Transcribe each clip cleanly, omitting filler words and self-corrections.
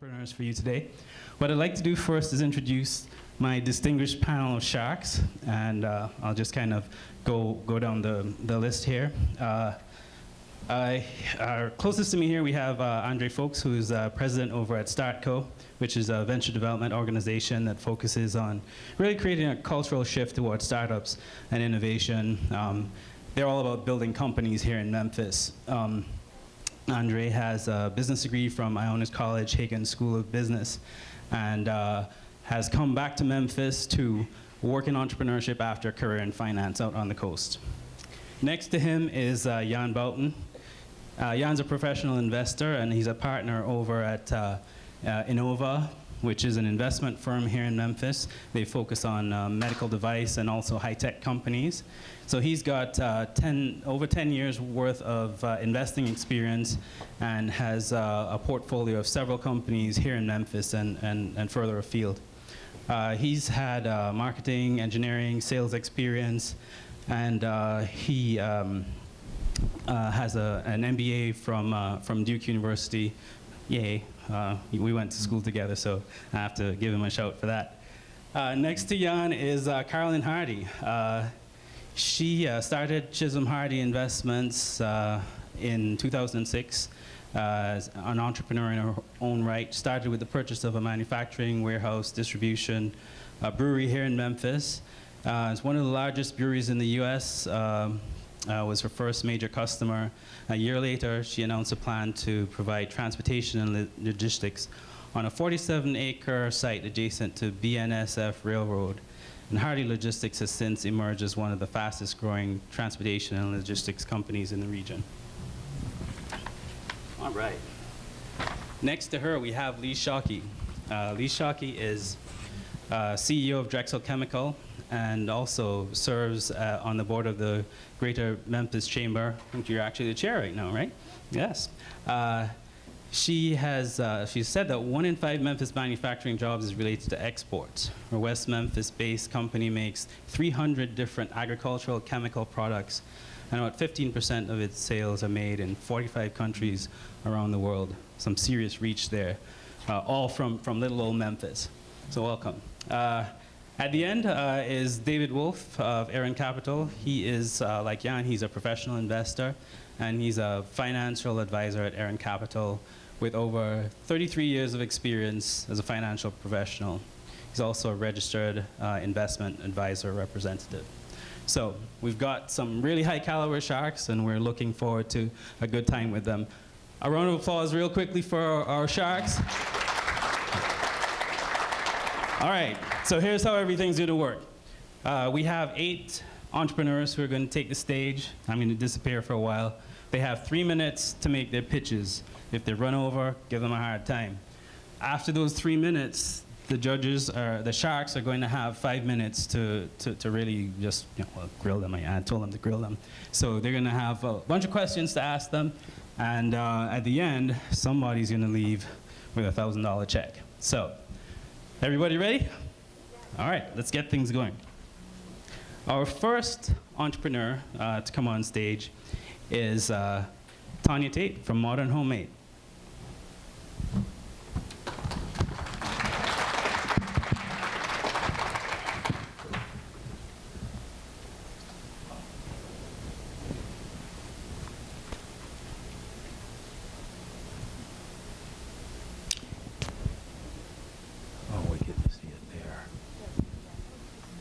entrepreneurs for you today. What I'd like to do first is introduce my distinguished panel of sharks, and I'll just kind of go down the list here. Closest to me here, we have Andre Folks, who's president over at StartCo, which is a venture development organization that focuses on really creating a cultural shift towards startups and innovation. They're all about building companies here in Memphis. Andre has a business degree from Ionis College, Hagen School of Business, and has come back to Memphis to work in entrepreneurship after a career in finance out on the coast. Next to him is Jan Bouten. Jan's a professional investor, and he's a partner over at Innova, which is an investment firm here in Memphis. They focus on medical device and also high-tech companies. So he's got over 10 years worth of investing experience and has a portfolio of several companies here in Memphis and further afield. He's had marketing, engineering, sales experience, and he has an MBA from Duke University. Yay. We went to school together, so I have to give him a shout for that. Next to Jan is Carolyn Hardy. She started Chisholm Hardy Investments in 2006 as an entrepreneur in her own right. Started with the purchase of a manufacturing, warehouse, distribution, brewery here in Memphis. It's one of the largest breweries in the US. Was her first major customer. A year later, she announced a plan to provide transportation and logistics on a 47-acre site adjacent to BNSF Railroad. And Hardy Logistics has since emerged as one of the fastest growing transportation and logistics companies in the region. All right. Next to her, we have Lee Shockey. Lee Shockey is CEO of Drexel Chemical and also serves on the board of the Greater Memphis Chamber. I think you're actually the chair right now, right? Yes. She said that 1 in 5 Memphis manufacturing jobs is related to exports. Her West Memphis-based company makes 300 different agricultural chemical products, and about 15% of its sales are made in 45 countries around the world. Some serious reach there, all from little old Memphis. So welcome. At the end is David Wolf of Aaron Capital. He is, like Jan, he's a professional investor, and he's a financial advisor at Aaron Capital with over 33 years of experience as a financial professional. He's also a registered investment advisor representative. So we've got some really high caliber sharks, and we're looking forward to a good time with them. A round of applause real quickly for our sharks. All right, so here's how everything's going to work. We have 8 entrepreneurs who are going to take the stage. I'm going to disappear for a while. They have 3 minutes to make their pitches. If they run over, give them a hard time. After those 3 minutes, the judges, the sharks, are going to have 5 minutes to really just grill them. I told them to grill them. So they're going to have a bunch of questions to ask them, and at the end, somebody's going to leave with a $1,000 check. So. Everybody ready? All right, let's get things going. Our first entrepreneur to come on stage is Tanya Tate from Modern Homemade.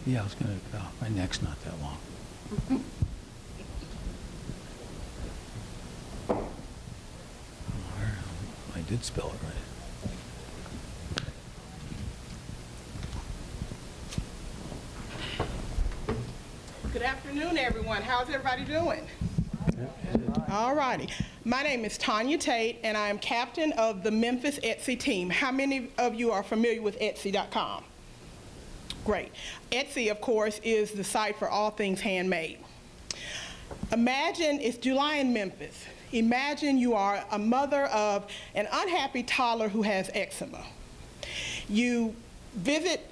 Yeah, I was going to, my neck's not that long. I did spell it right. Good afternoon, everyone. How's everybody doing? All righty. My name is Tanya Tate, and I am captain of the Memphis Etsy team. How many of you are familiar with Etsy.com? Great. Etsy, of course, is the site for all things handmade. Imagine, it's July in Memphis. Imagine you are a mother of an unhappy toddler who has eczema. You visit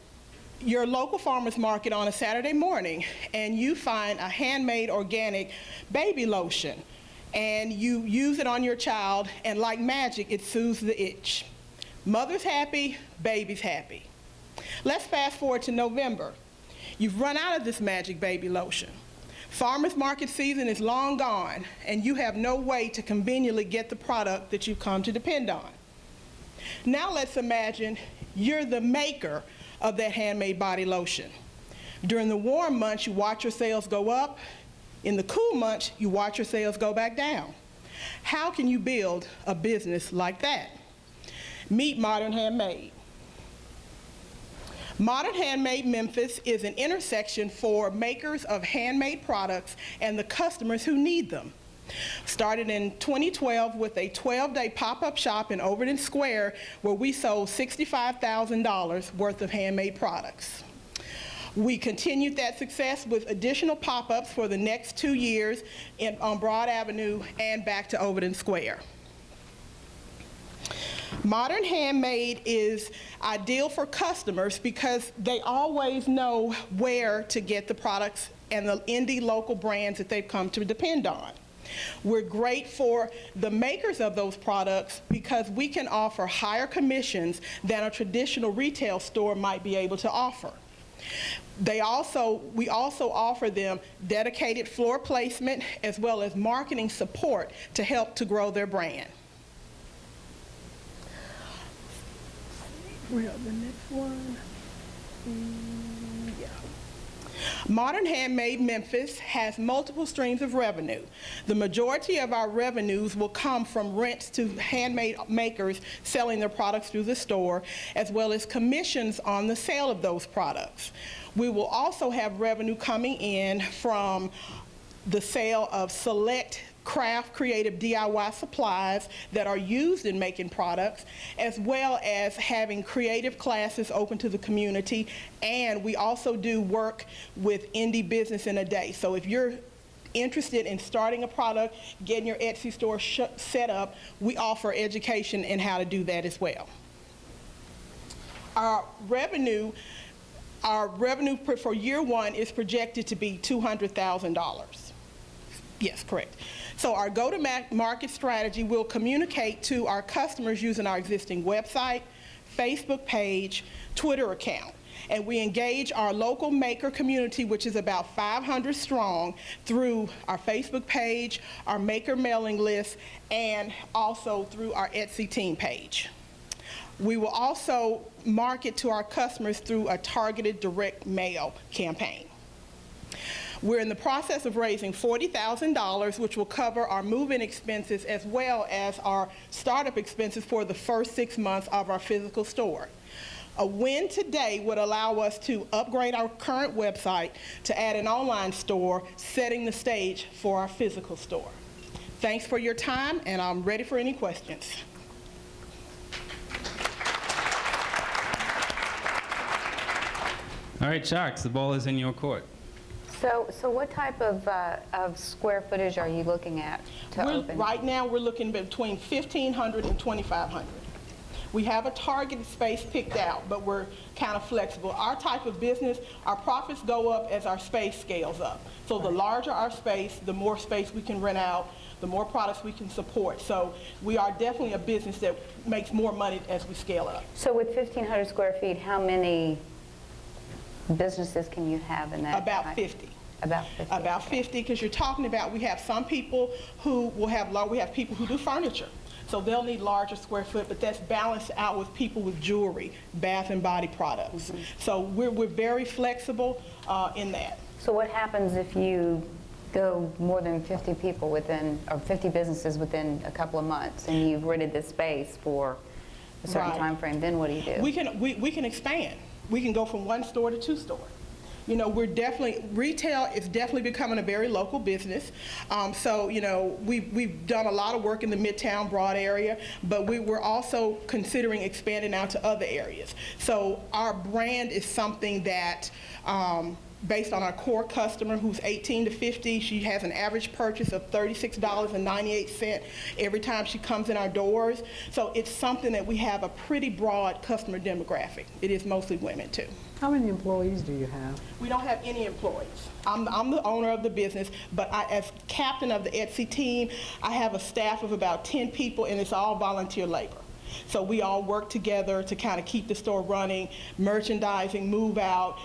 your local farmer's market on a Saturday morning, and you find a handmade organic baby lotion, and you use it on your child, and like magic, it soothes the itch. Mother's happy, baby's happy. Let's fast forward to November. You've run out of this magic baby lotion. Farmers market season is long gone, and you have no way to conveniently get the product that you've come to depend on. Now let's imagine you're the maker of that handmade body lotion. During the warm months, you watch your sales go up. In the cool months, you watch your sales go back down. How can you build a business like that? Meet Modern Handmade. Modern Handmade Memphis is an intersection for makers of handmade products and the customers who need them. Started in 2012 with a 12-day pop-up shop in Overton Square where we sold $65,000 worth of handmade products. We continued that success with additional pop-ups for the next 2 years on Broad Avenue and back to Overton Square. Modern Handmade is ideal for customers because they always know where to get the products and the indie local brands that they've come to depend on. We're great for the makers of those products because we can offer higher commissions than a traditional retail store might be able to offer. We also offer them dedicated floor placement as well as marketing support to help to grow their brand. We have the next one. Yeah. Modern Handmade Memphis has multiple streams of revenue. The majority of our revenues will come from rents to handmade makers selling their products through the store, as well as commissions on the sale of those products. We will also have revenue coming in from the sale of select craft creative DIY supplies that are used in making products, as well as having creative classes open to the community. And we also do work with Indie Business in a Day. So if you're interested in starting a product, getting your Etsy store set up, we offer education in how to do that as well. Our revenue for year one is projected to be $200,000. Yes, correct. So our go-to-market strategy will communicate to our customers using our existing website, Facebook page, Twitter account. And we engage our local maker community, which is about 500 strong, through our Facebook page, our maker mailing list, and also through our Etsy team page. We will also market to our customers through a targeted direct mail campaign. We're in the process of raising $40,000, which will cover our move-in expenses as well as our startup expenses for the first 6 months of our physical store. A win today would allow us to upgrade our current website to add an online store, setting the stage for our physical store. Thanks for your time, and I'm ready for any questions. All right, Sharks, the ball is in your court. So what type of square footage are you looking at to open? Right now, we're looking between 1,500 and 2,500. We have a targeted space picked out, but we're kind of flexible. Our type of business, our profits go up as our space scales up. So the larger our space, the more space we can rent out, the more products we can support. So we are definitely a business that makes more money as we scale up. So with 1,500 square feet, how many businesses can you have in that? About 50. About 50. About 50, because you're talking about, we have some people who will have, we have people who do furniture. So they'll need larger square foot, but that's balanced out with people with jewelry, bath and body products. Mm-hmm. So we're very flexible in that. So what happens if you go more than 50 people within, or 50 businesses within a couple of months, and you've rented this space for a certain time frame? Then what do you do? We can expand. We can go from 1 store to 2 stores. You know, retail is definitely becoming a very local business. So, you know, we've done a lot of work in the Midtown Broad area, but we're also considering expanding out to other areas. So our brand is something that, based on our core customer who's 18 to 50, she has an average purchase of $36.98 every time she comes in our doors. So it's something that we have a pretty broad customer demographic. It is mostly women too. How many employees do you have? We don't have any employees. I'm the owner of the business, but as captain of the Etsy team, I have a staff of about 10 people, and it's all volunteer labor. So we all work together to kind of keep the store running, merchandising, move out,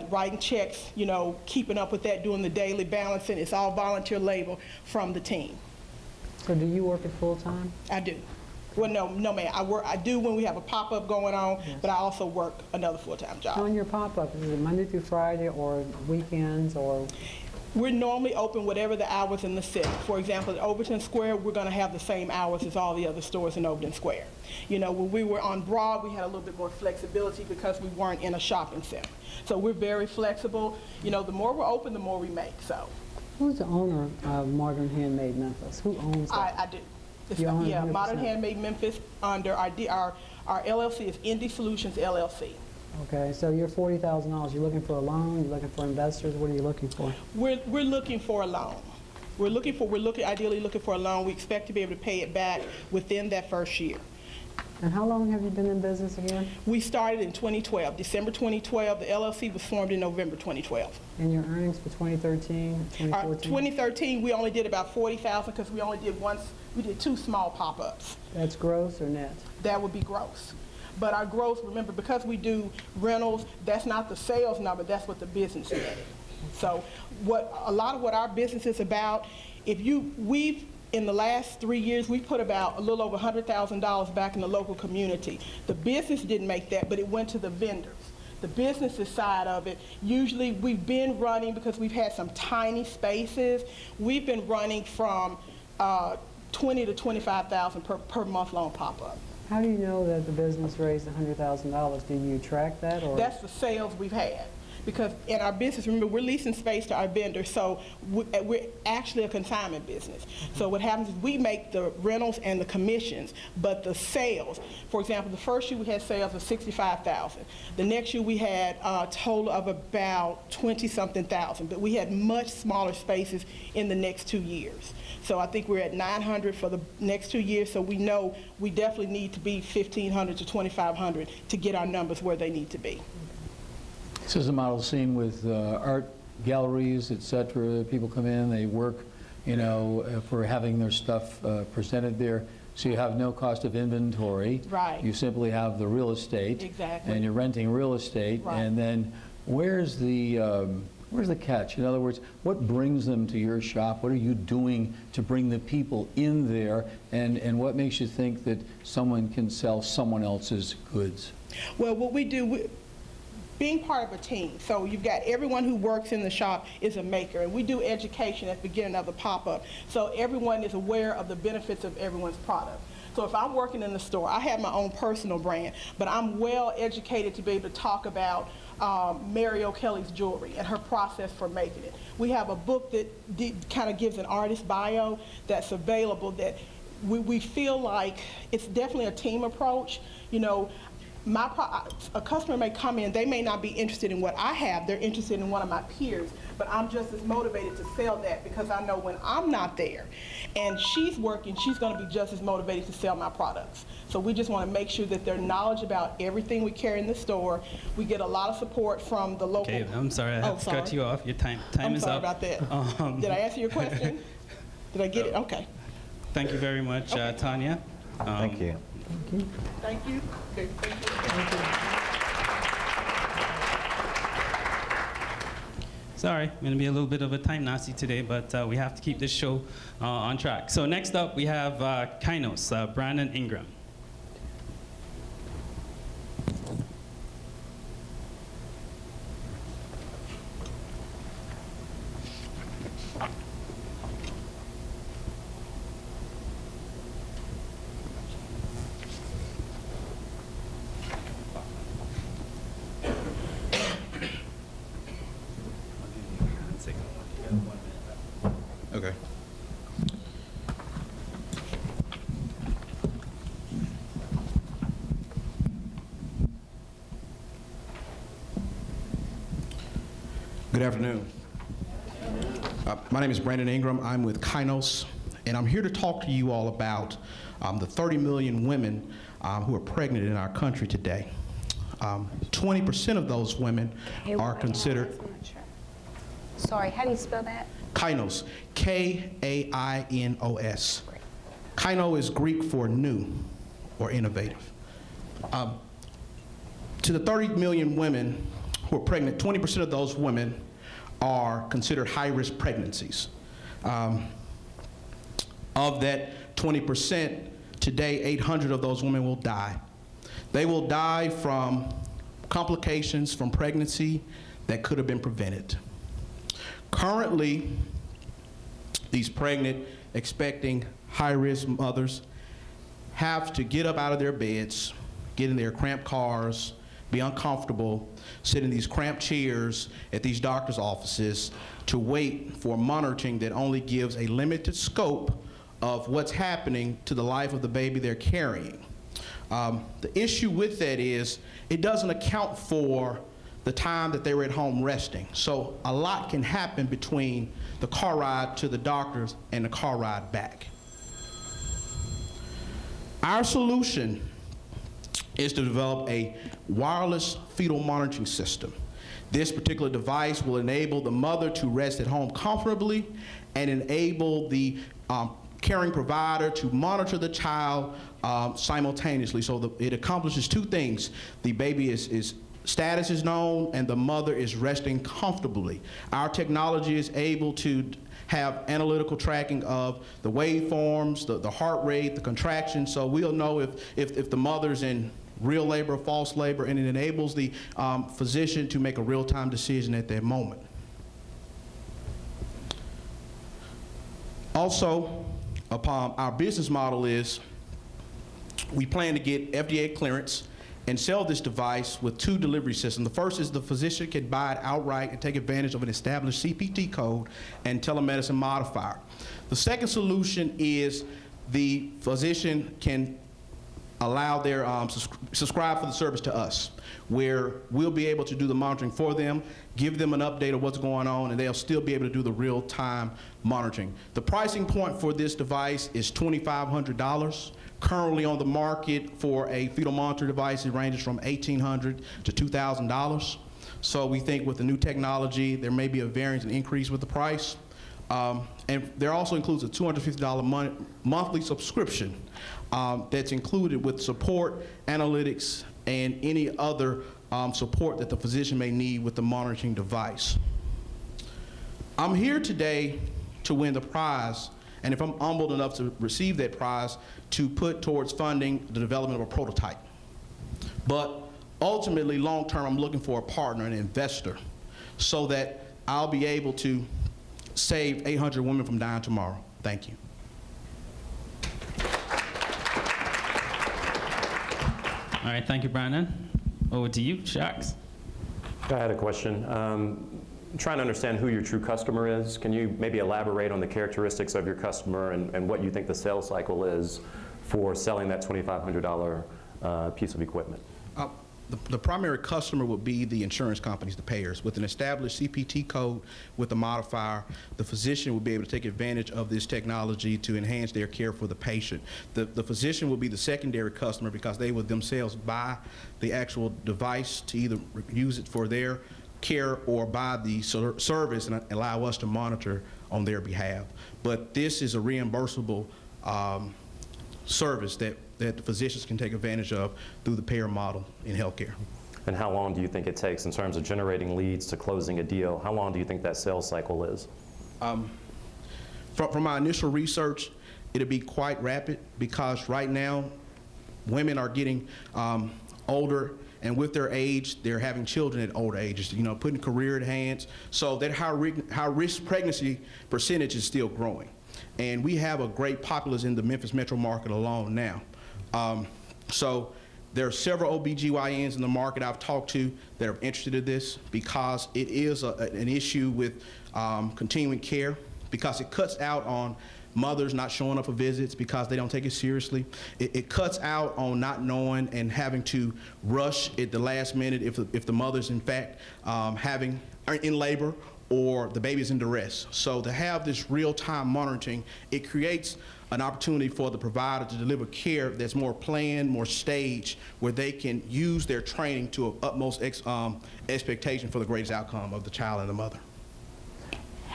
writing checks, you know, keeping up with that, doing the daily balancing. It's all volunteer labor from the team. So do you work it full-time? I do. Well, no, ma'am. I do when we have a pop-up going on, but I also work another full-time job. On your pop-up, is it Monday through Friday or weekends or? We're normally open whatever the hours in the city. For example, at Overton Square, we're going to have the same hours as all the other stores in Overton Square. You know, when we were on Broad, we had a little bit more flexibility because we weren't in a shopping center. So we're very flexible. You know, the more we're open, the more we make, so. Who's the owner of Modern Handmade Memphis? Who owns that? I do. It's, You own it yeah, 100%? Modern Handmade Memphis under our LLC is Indie Solutions LLC. Okay, so you're $40,000. You're looking for a loan? You're looking for investors? What are you looking for? We're looking for a loan. We're ideally looking for a loan. We expect to be able to pay it back within that first year. And how long have you been in business again? We started in 2012, December 2012. The LLC was formed in November 2012. And your earnings for 2013, 2014? 2013, we only did about $40,000 because we only did we did 2 small pop-ups. That's gross or net? That would be gross. But our gross, remember, because we do rentals, that's not the sales number, that's what the business is. So a lot of what our business is about, in the last 3 years, we've put about a little over $100,000 back in the local community. The business didn't make that, but it went to the vendors. The business side of it, usually we've been running, because we've had some tiny spaces, we've been running from $20,000 to $25,000 per month long pop-up. How do you know that the business raised $100,000? Do you track that or? That's the sales we've had. Because in our business, remember, we're leasing space to our vendors, so we're actually a consignment business. So what happens is we make the rentals and the commissions, but the sales, for example, the first year we had sales of $65,000. The next year we had a total of about 20-something thousand, but we had much smaller spaces in the next 2 years. So I think we're at 900 for the next 2 years, so we know we definitely need to be 1,500 to 2,500 to get our numbers where they need to be. This is a model seen with art galleries, et cetera. People come in, they work, you know, for having their stuff presented there. So you have no cost of inventory. Right. You simply have the real estate. Exactly. And you're renting real estate. Right. And then where's the catch? In other words, what brings them to your shop? What are you doing to bring the people in there? And what makes you think that someone can sell someone else's goods? Well, what we do, being part of a team, so you've got everyone who works in the shop is a maker, and we do education at the beginning of the pop-up, so everyone is aware of the benefits of everyone's product. So if I'm working in the store, I have my own personal brand, but I'm well educated to be able to talk about Mary O'Kelly's jewelry and her process for making it. We have a book that kind of gives an artist bio that's available, that we feel like it's definitely a team approach. You know, a customer may come in, they may not be interested in what I have, they're interested in one of my peers, but I'm just as motivated to sell that because I know when I'm not there and she's working, she's going to be just as motivated to sell my products. So we just want to make sure that they're knowledgeable about everything we carry in the store. We get a lot of support from the local. Okay, I'm sorry, I have to cut you off. Your time I'm is sorry up. about that. Did I answer your question? Did I get it? Okay. Thank you very much, Tanya. Thank you. Thank you. Okay, thank you. Sorry, I'm going to be a little bit of a time Nazi today, but we have to keep this show on track. So next up, we have Kainos, Brandon Ingram. Okay. Good afternoon. My name is Brandon Ingram. I'm with Kainos, and I'm here to talk to you all about the 30 million women who are pregnant in our country today. 20% of those women are considered. Sorry, how do you spell that? Kainos, K-A-I-N-O-S. Kaino is Greek for new. or innovative. To the 30 million women who are pregnant, 20% of those women are considered high-risk pregnancies. Of that 20%, today 800 of those women will die. They will die from complications from pregnancy that could have been prevented. Currently, these pregnant, expecting, high-risk mothers have to get up out of their beds, get in their cramped cars, be uncomfortable, sit in these cramped chairs at these doctor's offices to wait for monitoring that only gives a limited scope of what's happening to the life of the baby they're carrying. The issue with that is it doesn't account for the time that they were at home resting. So a lot can happen between the car ride to the doctors and the car ride back. Our solution is to develop a wireless fetal monitoring system. This particular device will enable the mother to rest at home comfortably and enable the caring provider to monitor the child simultaneously. So it accomplishes two things. The baby is status is known and the mother is resting comfortably. Our technology is able to have analytical tracking of the waveforms, the heart rate, the contractions, so we'll know if the mother's in real labor or false labor, and it enables the physician to make a real-time decision at that moment. Also, our business model is we plan to get FDA clearance and sell this device with two delivery systems. The first is the physician can buy it outright and take advantage of an established CPT code and telemedicine modifier. The second solution is the physician can allow their subscribe for the service to us, where we'll be able to do the monitoring for them, give them an update of what's going on, and they'll still be able to do the real-time monitoring. The pricing point for this device is $2,500. Currently on the market for a fetal monitor device, it ranges from $1,800 to $2,000. So we think with the new technology, there may be a variance and increase with the price. And there also includes a $250 monthly subscription that's included with support, analytics, and any other support that the physician may need with the monitoring device. I'm here today to win the prize, and if I'm humbled enough to receive that prize, to put towards funding the development of a prototype. But ultimately, long term, I'm looking for a partner, an investor, so that I'll be able to save 800 women from dying tomorrow. Thank you. All right, thank you, Brandon. Over to you, Shax. I had a question. Trying to understand who your true customer is. Can you maybe elaborate on the characteristics of your customer and what you think the sales cycle is for selling that $2,500 piece of equipment? The primary customer would be the insurance companies, the payers. With an established CPT code with a modifier, the physician will be able to take advantage of this technology to enhance their care for the patient. The physician will be the secondary customer because they would themselves buy the actual device to either use it for their care or buy the service and allow us to monitor on their behalf. But this is a reimbursable service that the physicians can take advantage of through the payer model in healthcare. And how long do you think it takes in terms of generating leads to closing a deal? How long do you think that sales cycle is? From my initial research, it'll be quite rapid because right now, women are getting older, and with their age, they're having children at older ages, putting career at hands. So that high-risk pregnancy percentage is still growing. And we have a great populace in the Memphis metro market alone now. So there are several OBGYNs in the market I've talked to that are interested in this because it is an issue with continuing care, because it cuts out on mothers not showing up for visits because they don't take it seriously. It cuts out on not knowing and having to rush at the last minute if the mother's in fact in labor or the baby's in duress. So to have this real-time monitoring, it creates an opportunity for the provider to deliver care that's more planned, more staged, where they can use their training to utmost expectation for the greatest outcome of the child and the mother.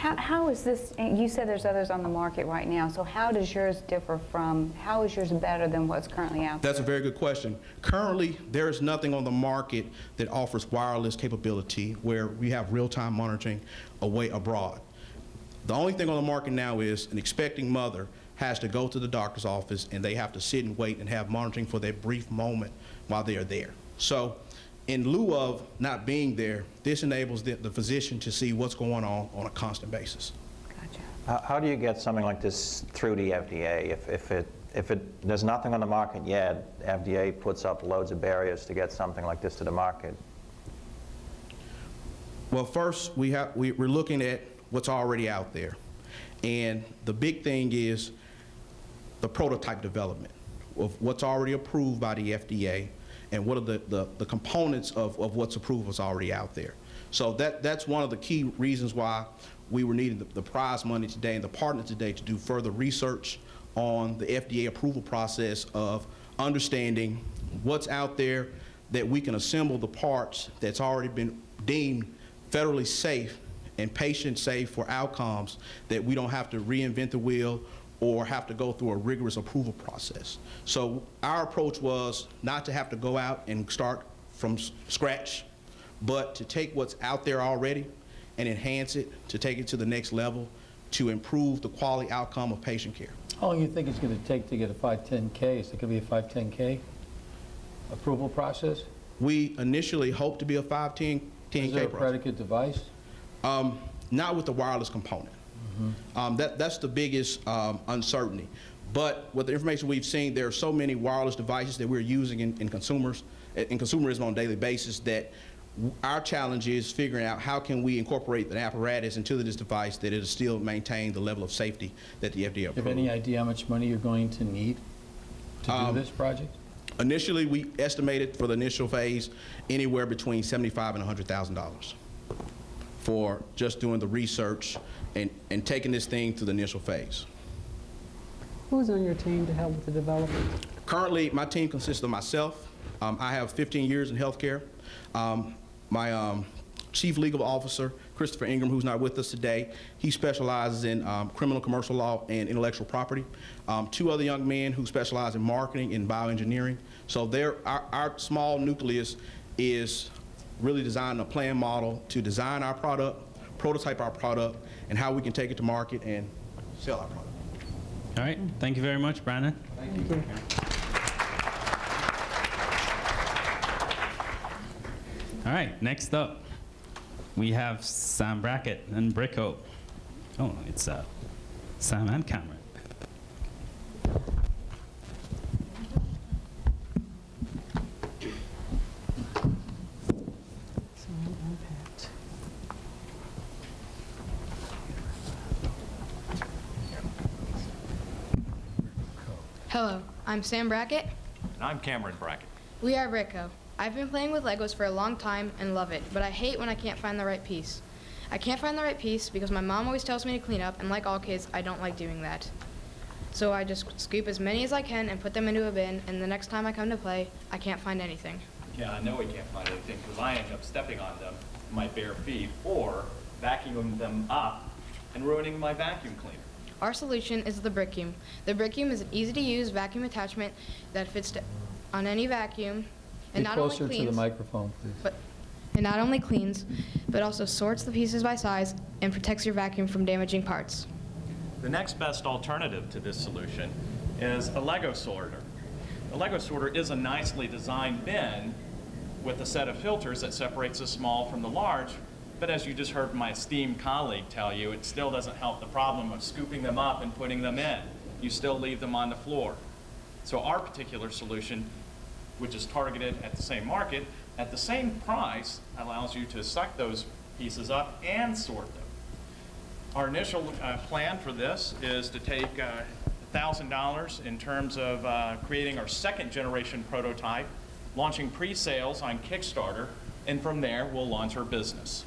How is this, you said there's others on the market right now, so how does yours differ from, how is yours better than what's currently out there? That's a very good question. Currently, there is nothing on the market that offers wireless capability where we have real-time monitoring away abroad. The only thing on the market now is an expecting mother has to go to the doctor's office and they have to sit and wait and have monitoring for that brief moment while they are there. So in lieu of not being there, this enables the physician to see what's going on a constant basis. Gotcha. How do you get something like this through the FDA? If there's nothing on the market yet, FDA puts up loads of barriers to get something like this to the market. Well, first, we're looking at what's already out there. And the big thing is the prototype development of what's already approved by the FDA and what are the components of what's approved what's already out there. So that's one of the key reasons why we were needing the prize money today and the partner today to do further research on the FDA approval process of understanding what's out there that we can assemble the parts that's already been deemed federally safe and patient safe for outcomes that we don't have to reinvent the wheel or have to go through a rigorous approval process. So our approach was not to have to go out and start from scratch, but to take what's out there already and enhance it to take it to the next level to improve the quality outcome of patient care. How long do you think it's going to take to get a 510K? Is it going to be a 510K approval process? We initially hoped to be a 510K Is there a process. predicate device? Not with the wireless component. That's the biggest uncertainty. But with the information we've seen, there are so many wireless devices that we're using in consumerism on a daily basis that our challenge is figuring out how can we incorporate the apparatus into this device that it'll still maintain the level of safety that the FDA Do you have approved. any idea how much money you're going to need to do this project? Initially, we estimated for the initial phase anywhere between $75,000 and $100,000 for just doing the research and taking this thing to the initial phase. Who's on your team to help with the development? Currently, my team consists of myself. I have 15 years in healthcare. My chief legal officer, Christopher Ingram, who's not with us today, he specializes in criminal commercial law and intellectual property. Two other young men who specialize in marketing and bioengineering. So our small nucleus is really designing a plan model to design our product, prototype our product, and how we can take it to market and sell our product. All right, thank you very much, Brandon. Thank you. All right, next up, we have Sam Brackett and Brickhope. Oh, it's Sam and Cameron. Hello, I'm Sam Brackett. And I'm Cameron Brackett. We are Brickco. I've been playing with Legos for a long time and love it, but I hate when I can't find the right piece. I can't find the right piece because my mom always tells me to clean up, and like all kids, I don't like doing that. So I just scoop as many as I can and put them into a bin, and the next time I come to play, I can't find anything. Yeah, I know we can't find anything because I end up stepping on them with my bare feet or vacuuming them up and ruining my vacuum cleaner. Our solution is the Brickume. The Brickume is an easy-to-use vacuum attachment that fits on any vacuum, and Get not only closer to the cleans, microphone, please. It not only cleans, but also sorts the pieces by size and protects your vacuum from damaging parts. The next best alternative to this solution is a Lego sorter. A Lego sorter is a nicely designed bin with a set of filters that separates the small from the large, but as you just heard my esteemed colleague tell you, it still doesn't help the problem of scooping them up and putting them in. You still leave them on the floor. So our particular solution, which is targeted at the same market, at the same price, allows you to suck those pieces up and sort them. Our initial plan for this is to take $1,000 in terms of creating our second generation prototype, launching pre-sales on Kickstarter, and from there we'll launch our business.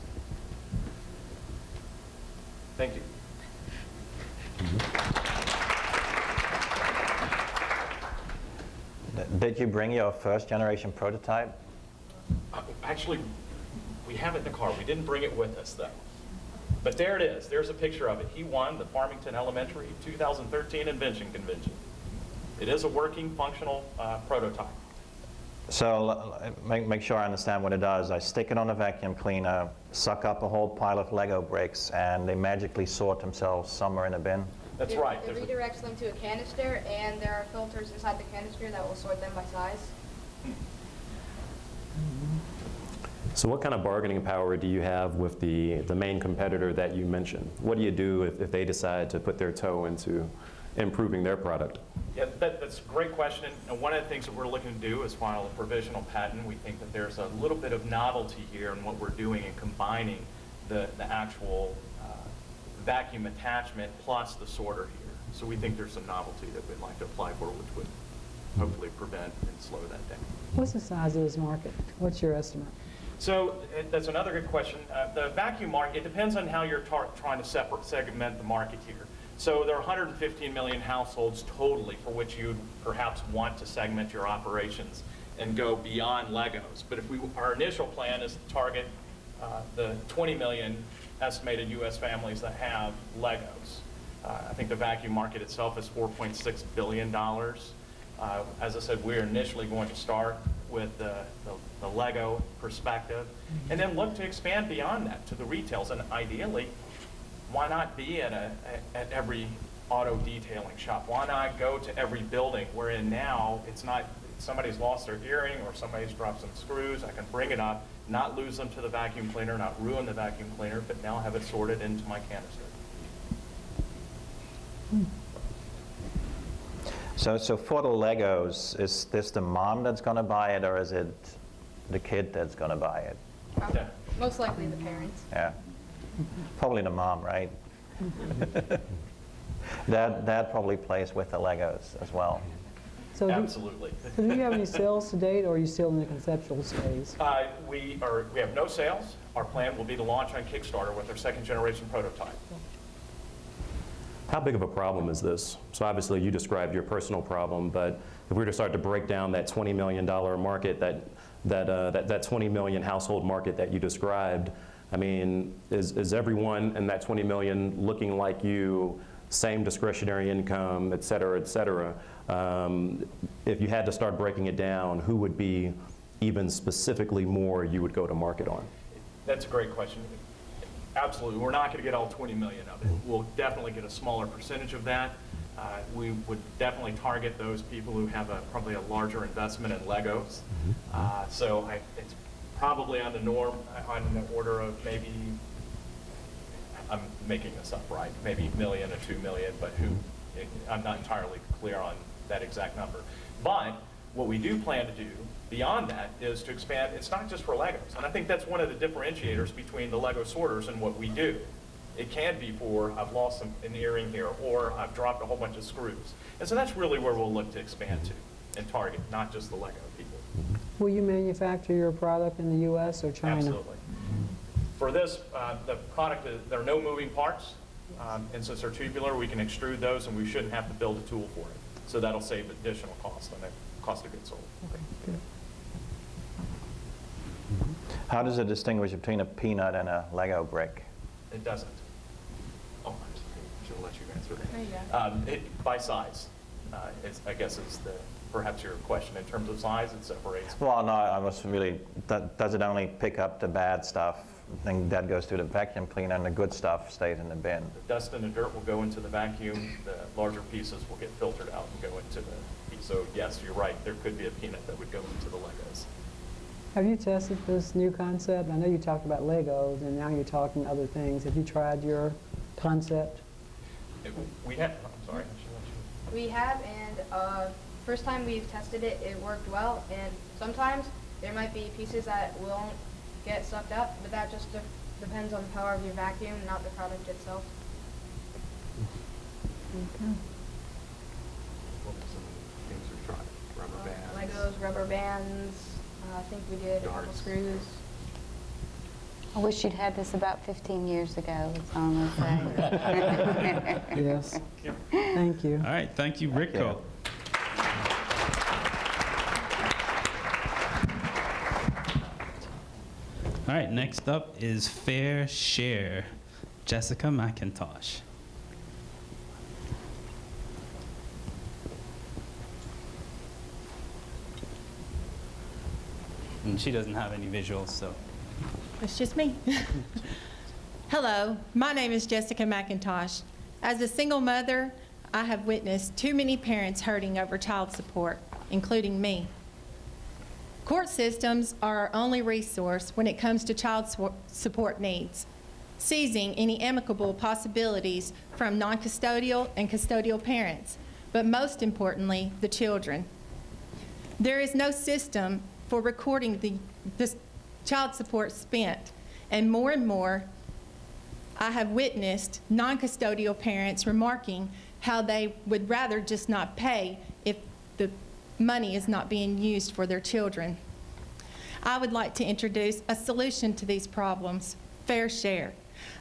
Thank you. Did you bring your first generation prototype? Actually, we have it in the car. We didn't bring it with us, though. But there it is. There's a picture of it. He won the Farmington Elementary 2013 Invention Convention. It is a working, functional prototype. So make sure I understand what it does. I stick it on a vacuum cleaner, suck up a whole pile of Lego bricks, and they magically sort themselves somewhere in a bin? That's right. It There's a- redirects them to a canister, and there are filters inside the canister that will sort them by size. So what kind of bargaining power do you have with the main competitor that you mentioned? What do you do if they decide to put their toe into improving their product? Yeah, that's a great question. And one of the things that we're looking to do is file a provisional patent. We think that there's a little bit of novelty here in what we're doing in combining the actual vacuum attachment plus the sorter here. So we think there's some novelty that we'd like to apply for, which would hopefully prevent and slow that down. What's the size of this market? What's your estimate? So that's another good question. The vacuum market, it depends on how you're trying to segment the market here. So there are 115 million households totally for which you'd perhaps want to segment your operations and go beyond Legos. But if our initial plan is to target the 20 million estimated U.S. families that have Legos. I think the vacuum market itself is $4.6 billion. As I said, we're initially going to start with the Lego perspective and then look to expand beyond that to the retails. And ideally, why not be at every auto detailing shop? Why not go to every building wherein now it's not somebody's lost their earring or somebody's dropped some screws, I can bring it up, not lose them to the vacuum cleaner, not ruin the vacuum cleaner, but now have it sorted into my canister. So for the Legos, is this the mom that's going to buy it, or is it the kid that's going to buy it? Yeah. Most likely the parents. Yeah. Probably the mom, right? Dad probably plays with the Legos as well. So Absolutely. So do you have any sales to date, or are you still in the conceptual phase? We have no sales. Our plan will be to launch on Kickstarter with our second generation prototype. How big of a problem is this? So obviously you described your personal problem, but if we were to start to break down that $20 million market, that 20 million household market that you described, I mean, is everyone in that 20 million looking like you, same discretionary income, et cetera, et cetera? If you had to start breaking it down, who would be even specifically more you would go to market on? That's a great question. Absolutely. We're not going to get all 20 million of it. We'll definitely get a smaller percentage of that. We would definitely target those people who have probably a larger investment in Legos. So it's probably on the order of maybe, I'm making this up, right? Maybe $1 million to $2 million, but I'm not entirely clear on that exact number. But what we do plan to do beyond that is to expand. It's not just for Legos. And I think that's one of the differentiators between the Lego sorters and what we do. It can be for, I've lost an earring here, or I've dropped a whole bunch of screws. And so that's really where we'll look to expand to and target, not just the Lego people. Will you manufacture your product in the U.S. or China? Absolutely. For this, the product, there are no moving parts. And since they're tubular, we can extrude those and we shouldn't have to build a tool for it. So that'll save additional cost on the cost of goods sold. Good. How does it distinguish between a peanut and a Lego brick? It doesn't. Oh, I should have let you answer There you that. By size, I guess is perhaps your question. In terms of size, it separates. Well, no, I was really, does it only pick up the bad stuff, and that goes through the vacuum cleaner, and the good stuff stays in the bin? The dust and the dirt will go into the vacuum. The larger pieces will get filtered out and go into the piece. So yes, you're right. There could be a peanut that would go into the Legos. Have you tested this new concept? I know you talked about Legos, and now you're talking other things. Have you tried your concept? We have, I'm sorry. I should let you. We have, and first time we've tested it, it worked well. And sometimes there might be pieces that won't get sucked up, but that just depends on the power of your vacuum, not the product itself. Okay. What were some things we tried? Rubber bands. Legos, rubber bands. I think we did a couple Darts. screws. I wish you'd had this about 15 years ago, that's all I'm going to say. Yes. Thank you. All right, thank you, Rick Cole. All right, next up is Fair Share. Jessica McIntosh. And she doesn't have any visuals, so. It's just me. Hello, my name is Jessica McIntosh. As a single mother, I have witnessed too many parents hurting over child support, including me. Court systems are our only resource when it comes to child support needs, seizing any amicable possibilities from non-custodial and custodial parents, but most importantly, the children. There is no system for recording the child support spent, and more, I have witnessed non-custodial parents remarking how they would rather just not pay if the money is not being used for their children. I would like to introduce a solution to these problems, Fair Share,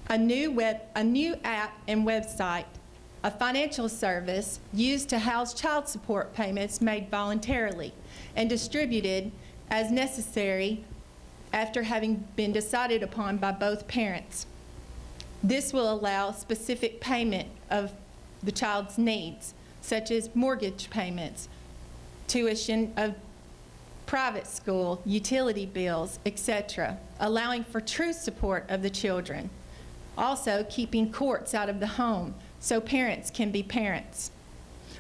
a new app and website, a financial service used to house child support payments made voluntarily and distributed as necessary after having been decided upon by both parents. This will allow specific payment of the child's needs, such as mortgage payments, tuition of private school, utility bills, etc., allowing for true support of the children. Also, keeping courts out of the home so parents can be parents.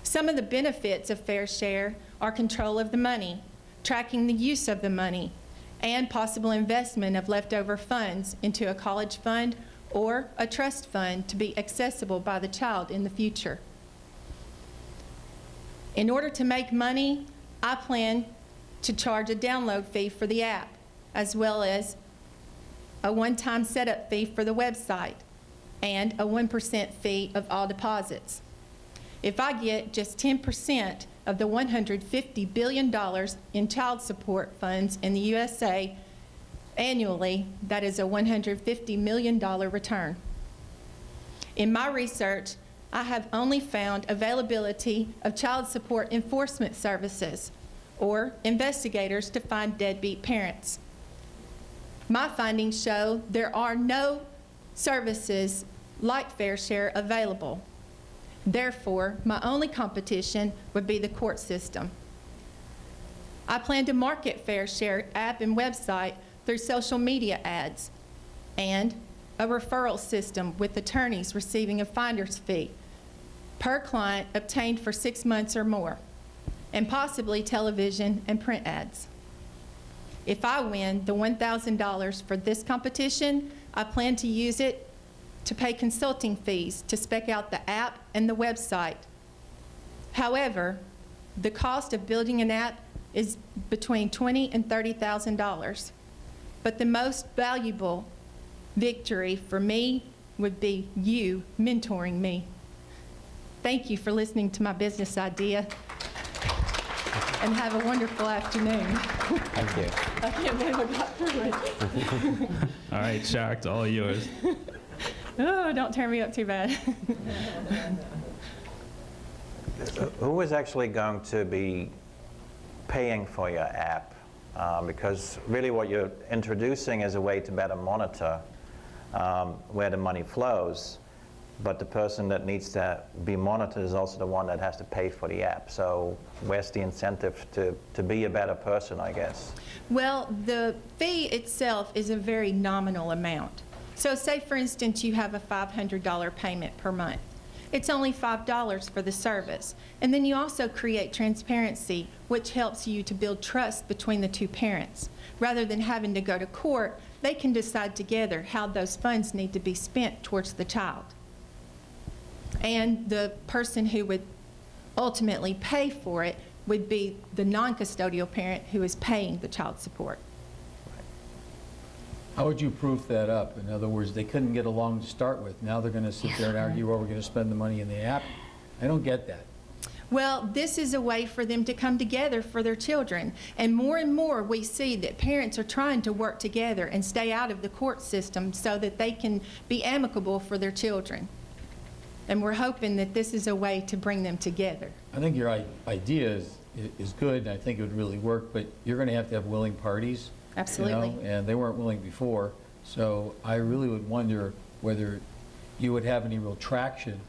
Some of the benefits of Fair Share are control of the money, tracking the use of the money, and possible investment of leftover funds into a college fund or a trust fund to be accessible by the child in the future. In order to make money, I plan to charge a download fee for the app, as well as a one-time setup fee for the website, and a 1% fee of all deposits. If I get just 10% of the $150 billion in child support funds in the USA annually, that is a $150 million return. In my research, I have only found availability of child support enforcement services or investigators to find deadbeat parents. My findings show there are no services like Fair Share available. Therefore, my only competition would be the court system. I plan to market Fair Share app and website through social media ads and a referral system with attorneys receiving a finder's fee per client obtained for 6 months or more, and possibly television and print ads. If I win the $1,000 for this competition, I plan to use it to pay consulting fees to spec out the app and the website. However, the cost of building an app is between $20,000 and $30,000. But the most valuable victory for me would be you mentoring me. Thank you for listening to my business idea, and have a wonderful afternoon. Thank you. I can't believe I got through it. All right, Shark, all yours. Oh, don't turn me up too bad. Who is actually going to be paying for your app? Because really what you're introducing is a way to better monitor where the money flows, but the person that needs to be monitored is also the one that has to pay for the app. So where's the incentive to be a better person, I guess? Well, the fee itself is a very nominal amount. So say, for instance, you have a $500 payment per month. It's only $5 for the service. And then you also create transparency, which helps you to build trust between the two parents. Rather than having to go to court, they can decide together how those funds need to be spent towards the child. And the person who would ultimately pay for it would be the non-custodial parent who is paying the child support. How would you proof that up? In other words, they couldn't get along to start with. Now they're going to sit there and argue, well, we're going to spend the money in the app. I don't get that. Well, this is a way for them to come together for their children. And more we see that parents are trying to work together and stay out of the court system so that they can be amicable for their children. And we're hoping that this is a way to bring them together. I think your idea is good, and I think it would really work, but you're going to have willing parties. Absolutely. You know, and they weren't willing before. So I really would wonder whether you would have any real traction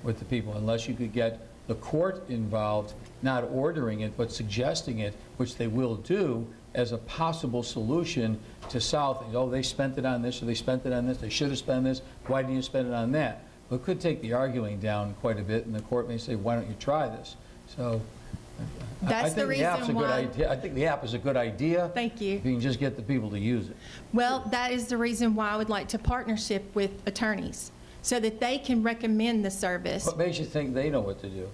with the people unless you could get the court involved, not ordering it, but suggesting it, which they will do as a possible solution to solve things. Oh, they spent it on this, or they spent it on this, they should have spent this, why didn't you spend it on that? Well, it could take the arguing down quite a bit, and the court may say, why don't you try this? So I That's the think the app's a reason good why. idea. I think the app is a good idea. Thank you. If you can just get the people to use it. Well, that is the reason why I would like to partnership with attorneys, so that they can recommend the service. What makes you think they know what to do?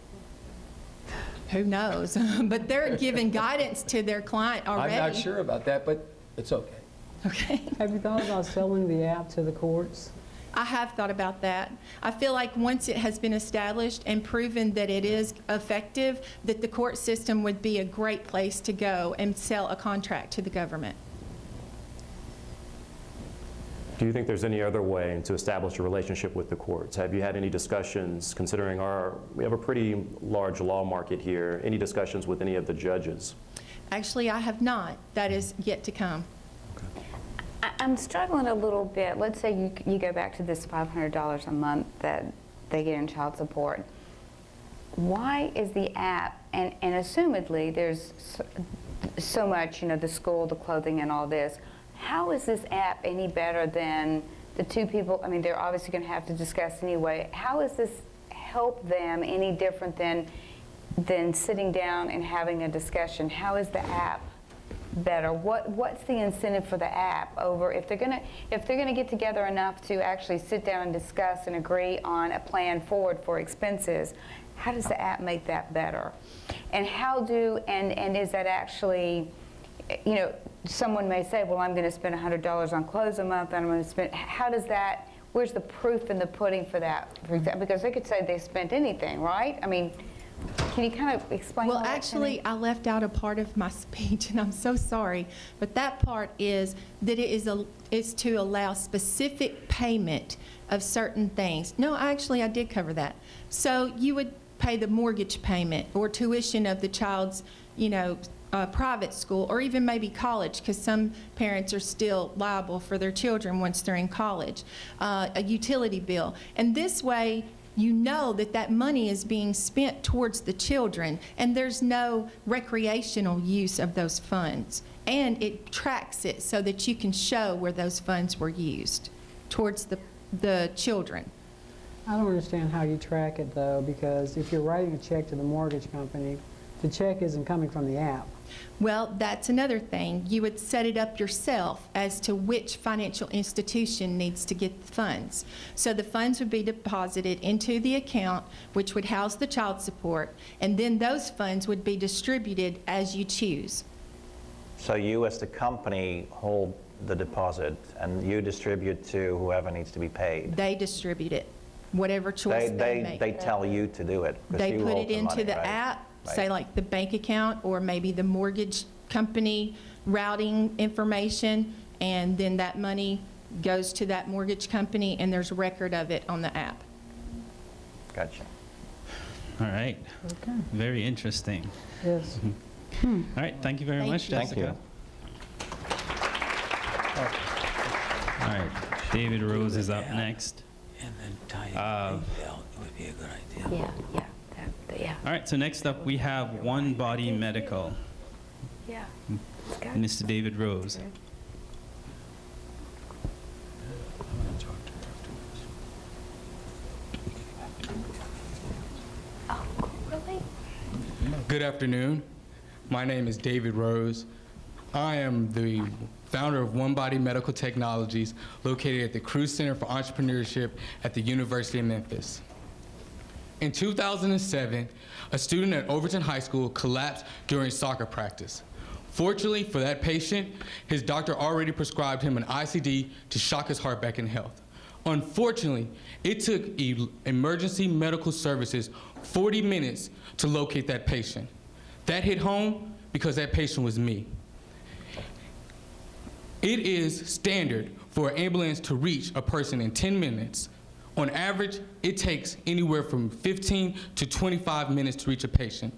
Who knows? But they're giving guidance to their client already. I'm not sure about that, but it's okay. Okay. Have you thought about selling the app to the courts? I have thought about that. I feel like once it has been established and proven that it is effective, that the court system would be a great place to go and sell a contract to the government. Do you think there's any other way to establish a relationship with the courts? Have you had any discussions, considering we have a pretty large law market here, any discussions with any of the judges? Actually, I have not. That is yet to come. I'm struggling a little bit. Let's say you go back to this $500 a month that they get in child support. Why is the app, and assumedly there's so much, the school, the clothing, and all this, how is this app any better than the two people? I mean, they're obviously going to have to discuss anyway. How does this help them any different than sitting down and having a discussion? How is the app better? What's the incentive for the app over if they're gonna get together enough to actually sit down and discuss and agree on a plan forward for expenses? How does the app make that better? And and is that actually, someone may say, well, I'm going to spend $100 on clothes a month, and I'm going to spend. How does that? Where's the proof in the pudding for that? For example, because they could say they spent anything, right? I mean, can you kind of explain? Well, all that to actually, me? I left out a part of my speech, and I'm so sorry. But that part is that it is to allow specific payment of certain things. No, actually, I did cover that. So you would pay the mortgage payment or tuition of the child's, private school, or even maybe college, because some parents are still liable for their children once they're in college, a utility bill. And this way, you know that money is being spent towards the children, and there's no recreational use of those funds. And it tracks it so that you can show where those funds were used towards the children. I don't understand how you track it, though, because if you're writing a check to the mortgage company, the check isn't coming from the app. Well, that's another thing. You would set it up yourself as to which financial institution needs to get the funds. So the funds would be deposited into the account, which would house the child support, and then those funds would be distributed as you choose. So you, as the company, hold the deposit, and you distribute to whoever needs to be paid. They distribute it, whatever choice they make. They tell you to do it. 'cause They you put hold it into money, the right? app, Right. say like the bank account or maybe the mortgage company routing information, and then that money goes to that mortgage company, and there's a record of it on the app. Gotcha. All right. Okay. Very interesting. Yes. All right. Thank you very Thank much, you. Thank Jessica. you. All right. David Rose is up next. And then tie it Uh, to the belt would be a good idea. Yeah. All right. So next up, we have One Body Medical. Yeah. Mr. David Rose. Oh, really? Good afternoon. My name is David Rose. I am the founder of One Body Medical Technologies, located at the Cruz Center for Entrepreneurship at the University of Memphis. In 2007, a student at Overton High School collapsed during soccer practice. Fortunately for that patient, his doctor already prescribed him an ICD to shock his heart back into health. Unfortunately, it took emergency medical services 40 minutes to locate that patient. That hit home because that patient was me. It is standard for an ambulance to reach a person in 10 minutes. On average, it takes anywhere from 15 to 25 minutes to reach a patient.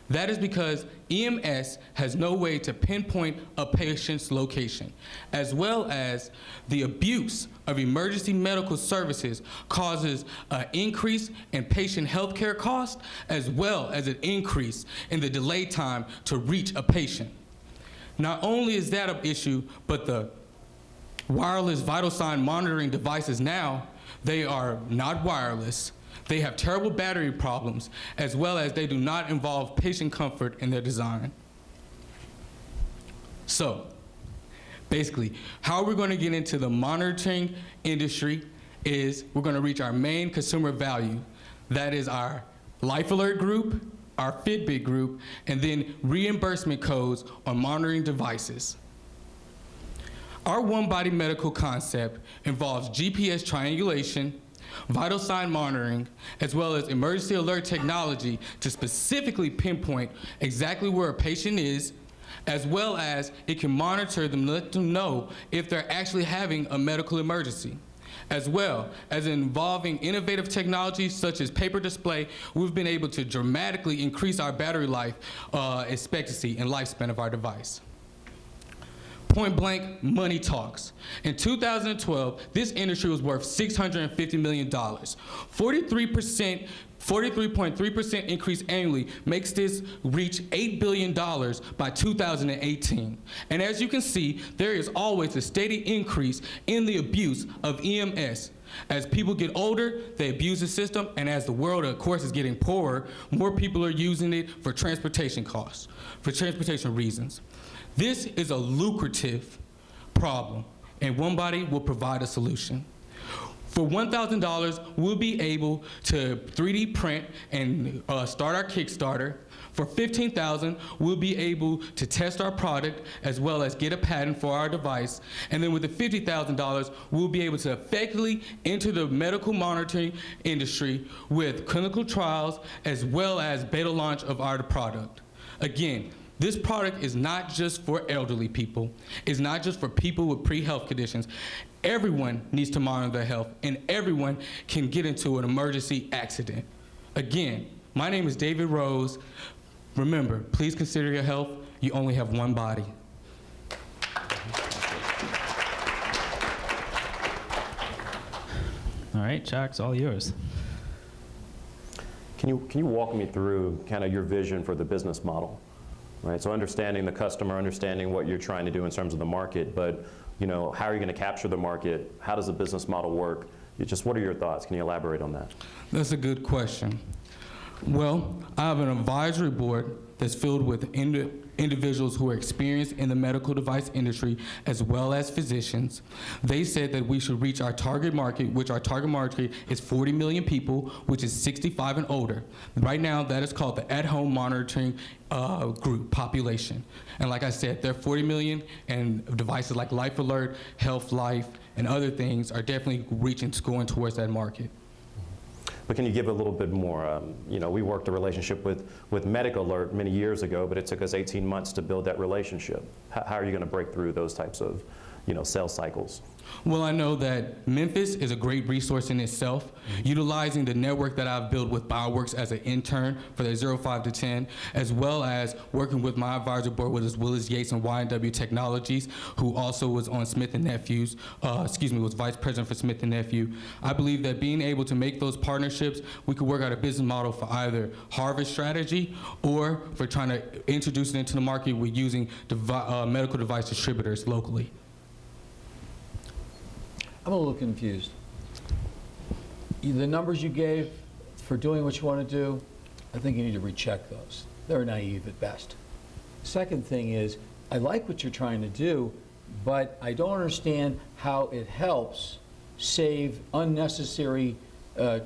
That is because EMS has no way to pinpoint a patient's location, as well as the abuse of emergency medical services causes an increase in patient health care costs, as well as an increase in the delay time to reach a patient. Not only is that an issue, but the wireless vital sign monitoring devices now, they are not wireless. They have terrible battery problems, as well as they do not involve patient comfort in their design. So, basically, how we're going to get into the monitoring industry is we're going to reach our main consumer value. That is our Life Alert group, our Fitbit group, and then reimbursement codes on monitoring devices. Our One Body Medical concept involves GPS triangulation, vital sign monitoring, as well as emergency alert technology to specifically pinpoint exactly where a patient is, as well as it can monitor them, let them know if they're actually having a medical emergency. As well as involving innovative technologies such as paper display, we've been able to dramatically increase our battery life expectancy and lifespan of our device. Point blank, money talks. In 2012, this industry was worth $650 million. 43.3% increase annually makes this reach $8 billion by 2018. And as you can see, there is always a steady increase in the abuse of EMS. As people get older, they abuse the system, and as the world, of course, is getting poorer, more people are using it for transportation costs, for transportation reasons. This is a lucrative problem, and One Body will provide a solution. For $1,000, we'll be able to 3D print and start our Kickstarter. For $15,000, we'll be able to test our product as well as get a patent for our device. And then with the $50,000, we'll be able to effectively enter the medical monitoring industry with clinical trials as well as beta launch of our product. Again, this product is not just for elderly people. It's not just for people with pre-health conditions. Everyone needs to monitor their health, and everyone can get into an emergency accident. Again, my name is David Rose. Remember, please consider your health. You only have one body. All right, Jack, it's all yours. Can you walk me through kind of your vision for the business model? Right, so understanding the customer, understanding what you're trying to do in terms of the market, but how are you going to capture the market? How does the business model work? What are your thoughts? Can you elaborate on that? That's a good question. Well, I have an advisory board that's filled with individuals who are experienced in the medical device industry as well as physicians. They said that we should reach our target market, which our target market is 40 million people, which is 65 and older. Right now, that is called the at-home monitoring group population. And like I said, there are 40 million, and devices like Life Alert, Health Life, and other things are definitely going towards that market. But can you give a little bit more? We worked a relationship with Medical Alert many years ago, but it took us 18 months to build that relationship. How are you going to break through those types of sales cycles? Well, I know that Memphis is a great resource in itself. Utilizing the network that I've built with Bioworks as an intern for the 05 to 10, as well as working with my advisory board with Willis Yates and Y&W Technologies, who also was on Smith & Nephew's, was vice president for Smith & Nephew. I believe that being able to make those partnerships, we could work out a business model for either harvest strategy or for trying to introduce it into the market with using medical device distributors locally. I'm a little confused. The numbers you gave for doing what you want to do, I think you need to recheck those. They're naive at best. Second thing is, I like what you're trying to do, but I don't understand how it helps save unnecessary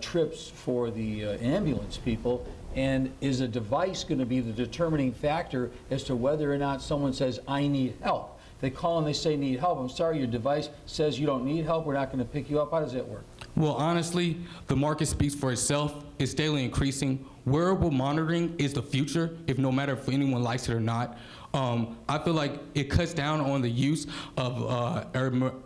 trips for the ambulance people. And is a device going to be the determining factor as to whether or not someone says, I need help? They call and they say need help. I'm sorry, your device says you don't need help. We're not going to pick you up. How does that work? Well, honestly, the market speaks for itself. It's daily increasing. Wearable monitoring is the future, no matter if anyone likes it or not. I feel like it cuts down on the use of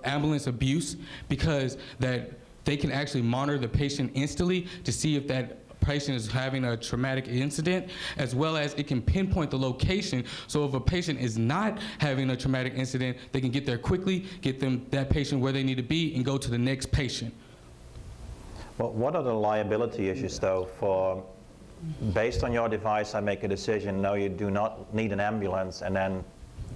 ambulance abuse because that they can actually monitor the patient instantly to see if that patient is having a traumatic incident, as well as it can pinpoint the location. So if a patient is not having a traumatic incident, they can get there quickly, get that patient where they need to be, and go to the next patient. Well, what are the liability issues, though, for based on your device, I make a decision, no, you do not need an ambulance, and then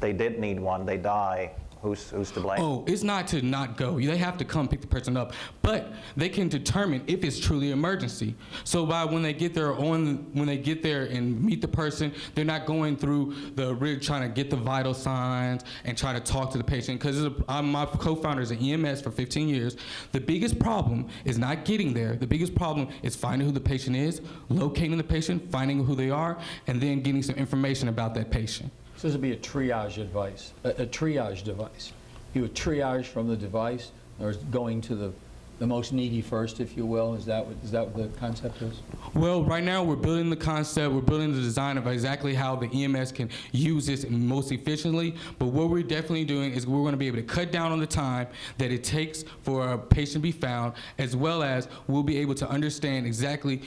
they did need one, they die. Who's to blame? Oh, it's not to not go. They have to come pick the person up, but they can determine if it's truly an emergency. So when they get there and meet the person, they're not going through the rig trying to get the vital signs and try to talk to the patient. Because my co-founder is an EMS for 15 years. The biggest problem is not getting there. The biggest problem is finding who the patient is, locating the patient, finding who they are, and then getting some information about that patient. So this would be a triage device. You would triage from the device, or going to the most needy first, if you will. Is that what the concept is? Well, right now we're building the concept, we're building the design of exactly how the EMS can use this most efficiently, but what we're definitely doing is we're going to be able to cut down on the time that it takes for a patient to be found, as well as we'll be able to understand exactly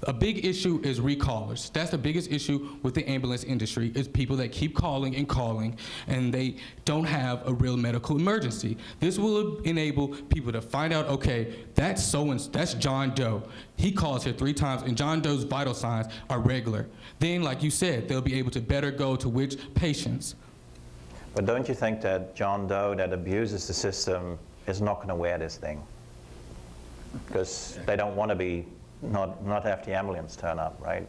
a big issue is recallers. That's the biggest issue with the ambulance industry, is people that keep calling and calling, and they don't have a real medical emergency. This will enable people to find out, okay, that's John Doe. He calls here 3 times, and John Doe's vital signs are regular. Then, like you said, they'll be able to better go to which patients. But don't you think that John Doe that abuses the system is not going to wear this thing? Because they don't want to be not have the ambulance turn up, right?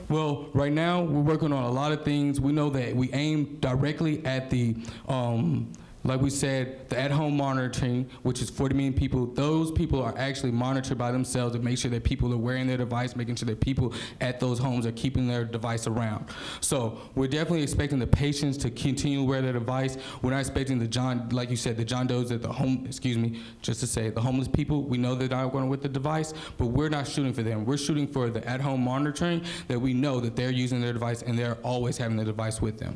Well, right now we're working on a lot of things. We know that we aim directly at the, like we said, the at-home monitoring, which is 40 million people. Those people are actually monitored by themselves to make sure that people are wearing their device, making sure that people at those homes are keeping their device around. So we're definitely expecting the patients to continue to wear their device. We're not expecting like you said, the John Does at the the homeless people. We know they're not going with the device, but we're not shooting for them. We're shooting for the at-home monitoring, that we know that they're using their device and they're always having the device with them.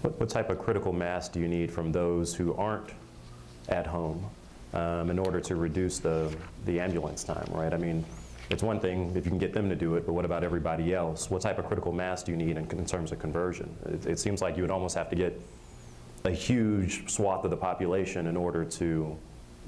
What type of critical mass do you need from those who aren't at home in order to reduce the ambulance time, right? I mean, it's one thing if you can get them to do it, but what about everybody else? What type of critical mass do you need in terms of conversion? It seems like you would almost have to get a huge swath of the population in order to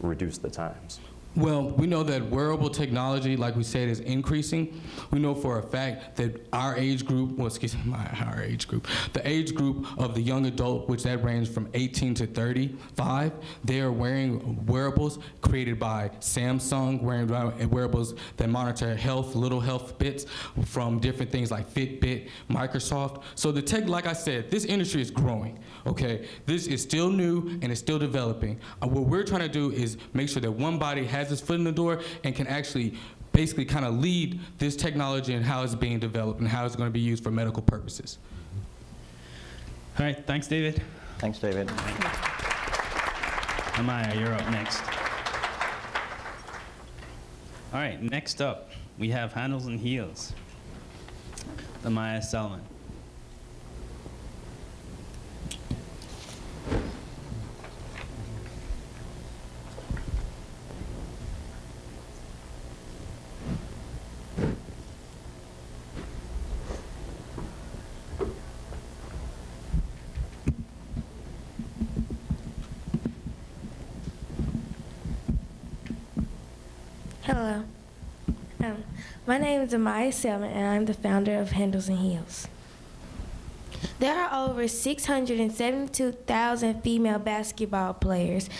reduce the times. Well, we know that wearable technology, like we said, is increasing. We know for a fact that our age group, the age group of the young adult, which that range from 18 to 35, they are wearing wearables created by Samsung, wearing wearables that monitor health, little health bits from different things like Fitbit, Microsoft. So like I said, this industry is growing, okay? This is still new and it's still developing. What we're trying to do is make sure that one body has its foot in the door and can actually basically kind of lead this technology and how it's being developed and how it's going to be used for medical purposes. All right, thanks, David. Thanks, David. Amaya, you're up next. All right, next up, we have Handles and Heels. Amaya Salman. Hello. My name is Amaya Selman, and I'm the founder of Handles and Heels. There are over 672,000 female basketball players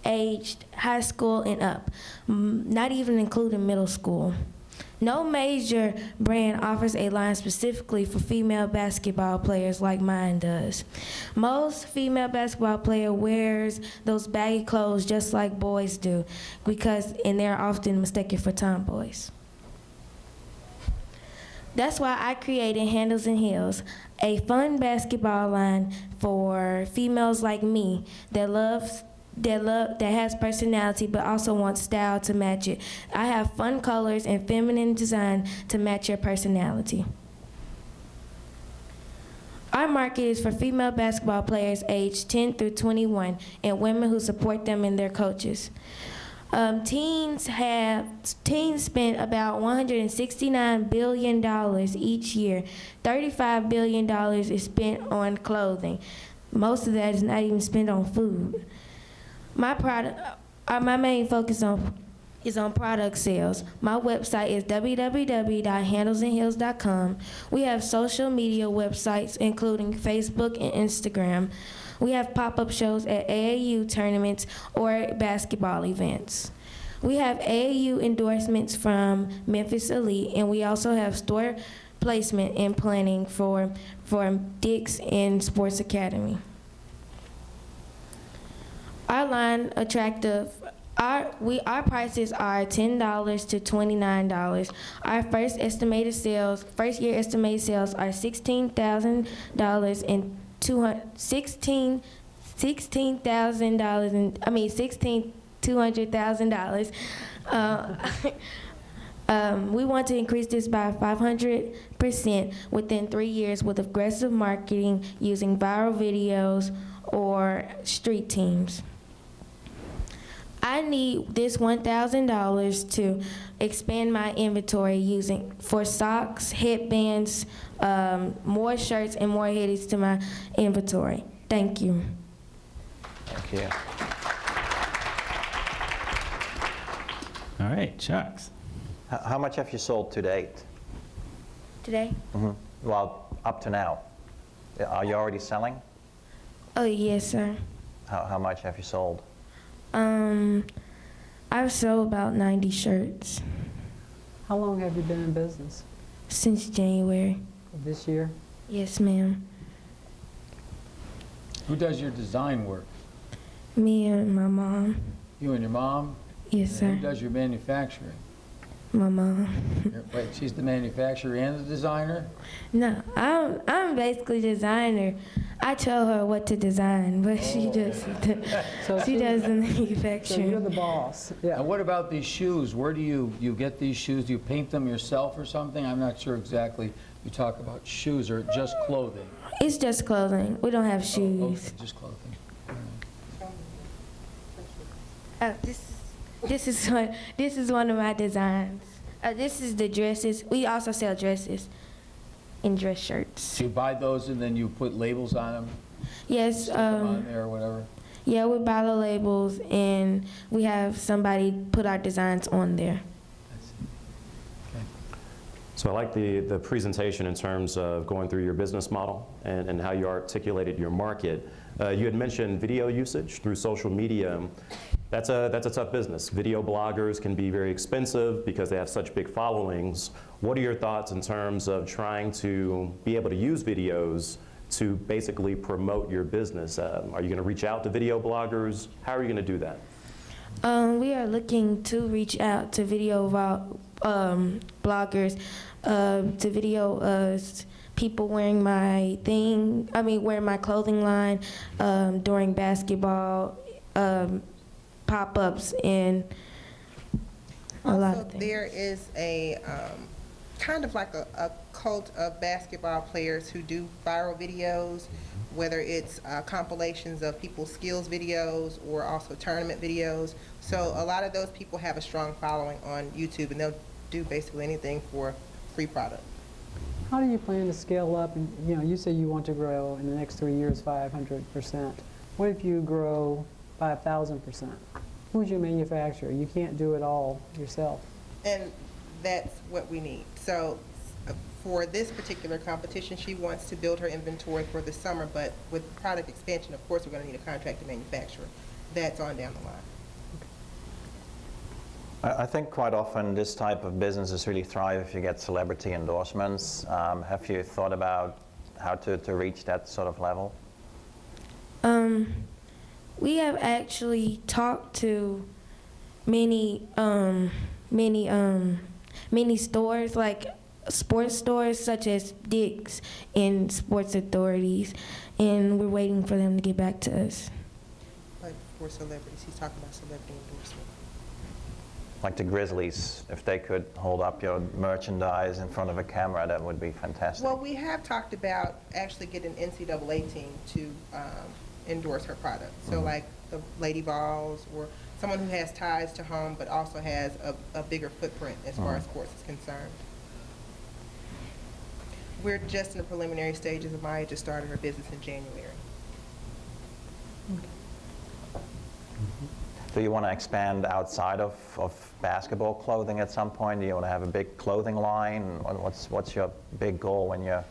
aged high school and up, not even including middle school. No major brand offers a line specifically for female basketball players like mine does. Most female basketball player wears those baggy clothes just like boys do, and they're often mistaken for tomboys. That's why I created Handles and Heels, a fun basketball line for females like me that has personality but also wants style to match it. I have fun colors and feminine design to match your personality. Our market is for female basketball players aged 10 through 21 and women who support them and their coaches. Teens spend about $169 billion each year. $35 billion is spent on clothing. Most of that is not even spent on food. My main focus is on product sales. My website is www.handlesandheels.com. We have social media websites, including Facebook and Instagram. We have pop-up shows at AAU tournaments or basketball events. We have AAU endorsements from Memphis Elite, and we also have store placement and planning for Dick's and Sports Academy. Our line attractive. Our prices are $10 to $29. Our first year estimated sales are $16,000 and $200,000. We want to increase this by 500% within 3 years with aggressive marketing using viral videos or street teams. I need this $1,000 to expand my inventory for socks, headbands, more shirts, and more hoodies to my inventory. Thank you. Thank you. All right, Chucks. How much have you sold to date? Today? Well, up to now. Are you already selling? Oh, yes, sir. How much have you sold? I've sold about 90 shirts How long have you been in business? since January. Of this year? Yes, ma'am. Who does your design work? Me and my mom. You and your mom? Yes, And sir. who does your manufacturing? My mom. Wait, she's the manufacturer and the designer? No, I'm basically designer. I tell her what to design, but she does the So manufacturing. you're the boss. Yeah. And what about these shoes? Where do you get these shoes? Do you paint them yourself or something? I'm not sure exactly. You talk about shoes or just clothing? It's just clothing. We don't have shoes. Okay, just clothing. This is one of my designs. This is the dresses. We also sell dresses and dress shirts. So you buy those and then you put labels on them? Yes. Stick them on there or whatever? Yeah, we buy the labels and we have somebody put our designs on there. So I like the presentation in terms of going through your business model and how you articulated your market. You had mentioned video usage through social media. That's a tough business. Video bloggers can be very expensive because they have such big followings. What are your thoughts in terms of trying to be able to use videos to basically promote your business? Are you going to reach out to video bloggers? How are you going to do that? We are looking to reach out to video bloggers, to video people wearing my clothing line during basketball pop-ups and a lot of things. There is a kind of like a cult of basketball players who do viral videos, whether it's compilations of people's skills videos or also tournament videos. So a lot of those people have a strong following on YouTube, and they'll do basically anything for free product. How do you plan to scale up? And, you say you want to grow in the next 3 years 500%. What if you grow 5,000%? Who's your manufacturer? You can't do it all yourself. And that's what we need. So for this particular competition, she wants to build her inventory for the summer, but with product expansion, of course, we're going to need a contracted manufacturer. That's on down the line. I think quite often this type of businesses really thrive if you get celebrity endorsements. Have you thought about how to reach that sort of level? We have actually talked to many stores, like sports stores such as Dick's and Sports Authorities, and we're waiting for them to get back to us. But for celebrities, he's talking about celebrity endorsement. Like the Grizzlies, if they could hold up your merchandise in front of a camera, that would be fantastic. Well, we have talked about actually getting an NCAA team to endorse her product. So like the Lady Balls, or someone who has ties to home but also has a bigger footprint as far as sports is concerned. We're just in the preliminary stages. Amaya just started her business in January. Do you want to expand outside of basketball clothing at some point? Do you want to have a big clothing line? What's your big goal when you're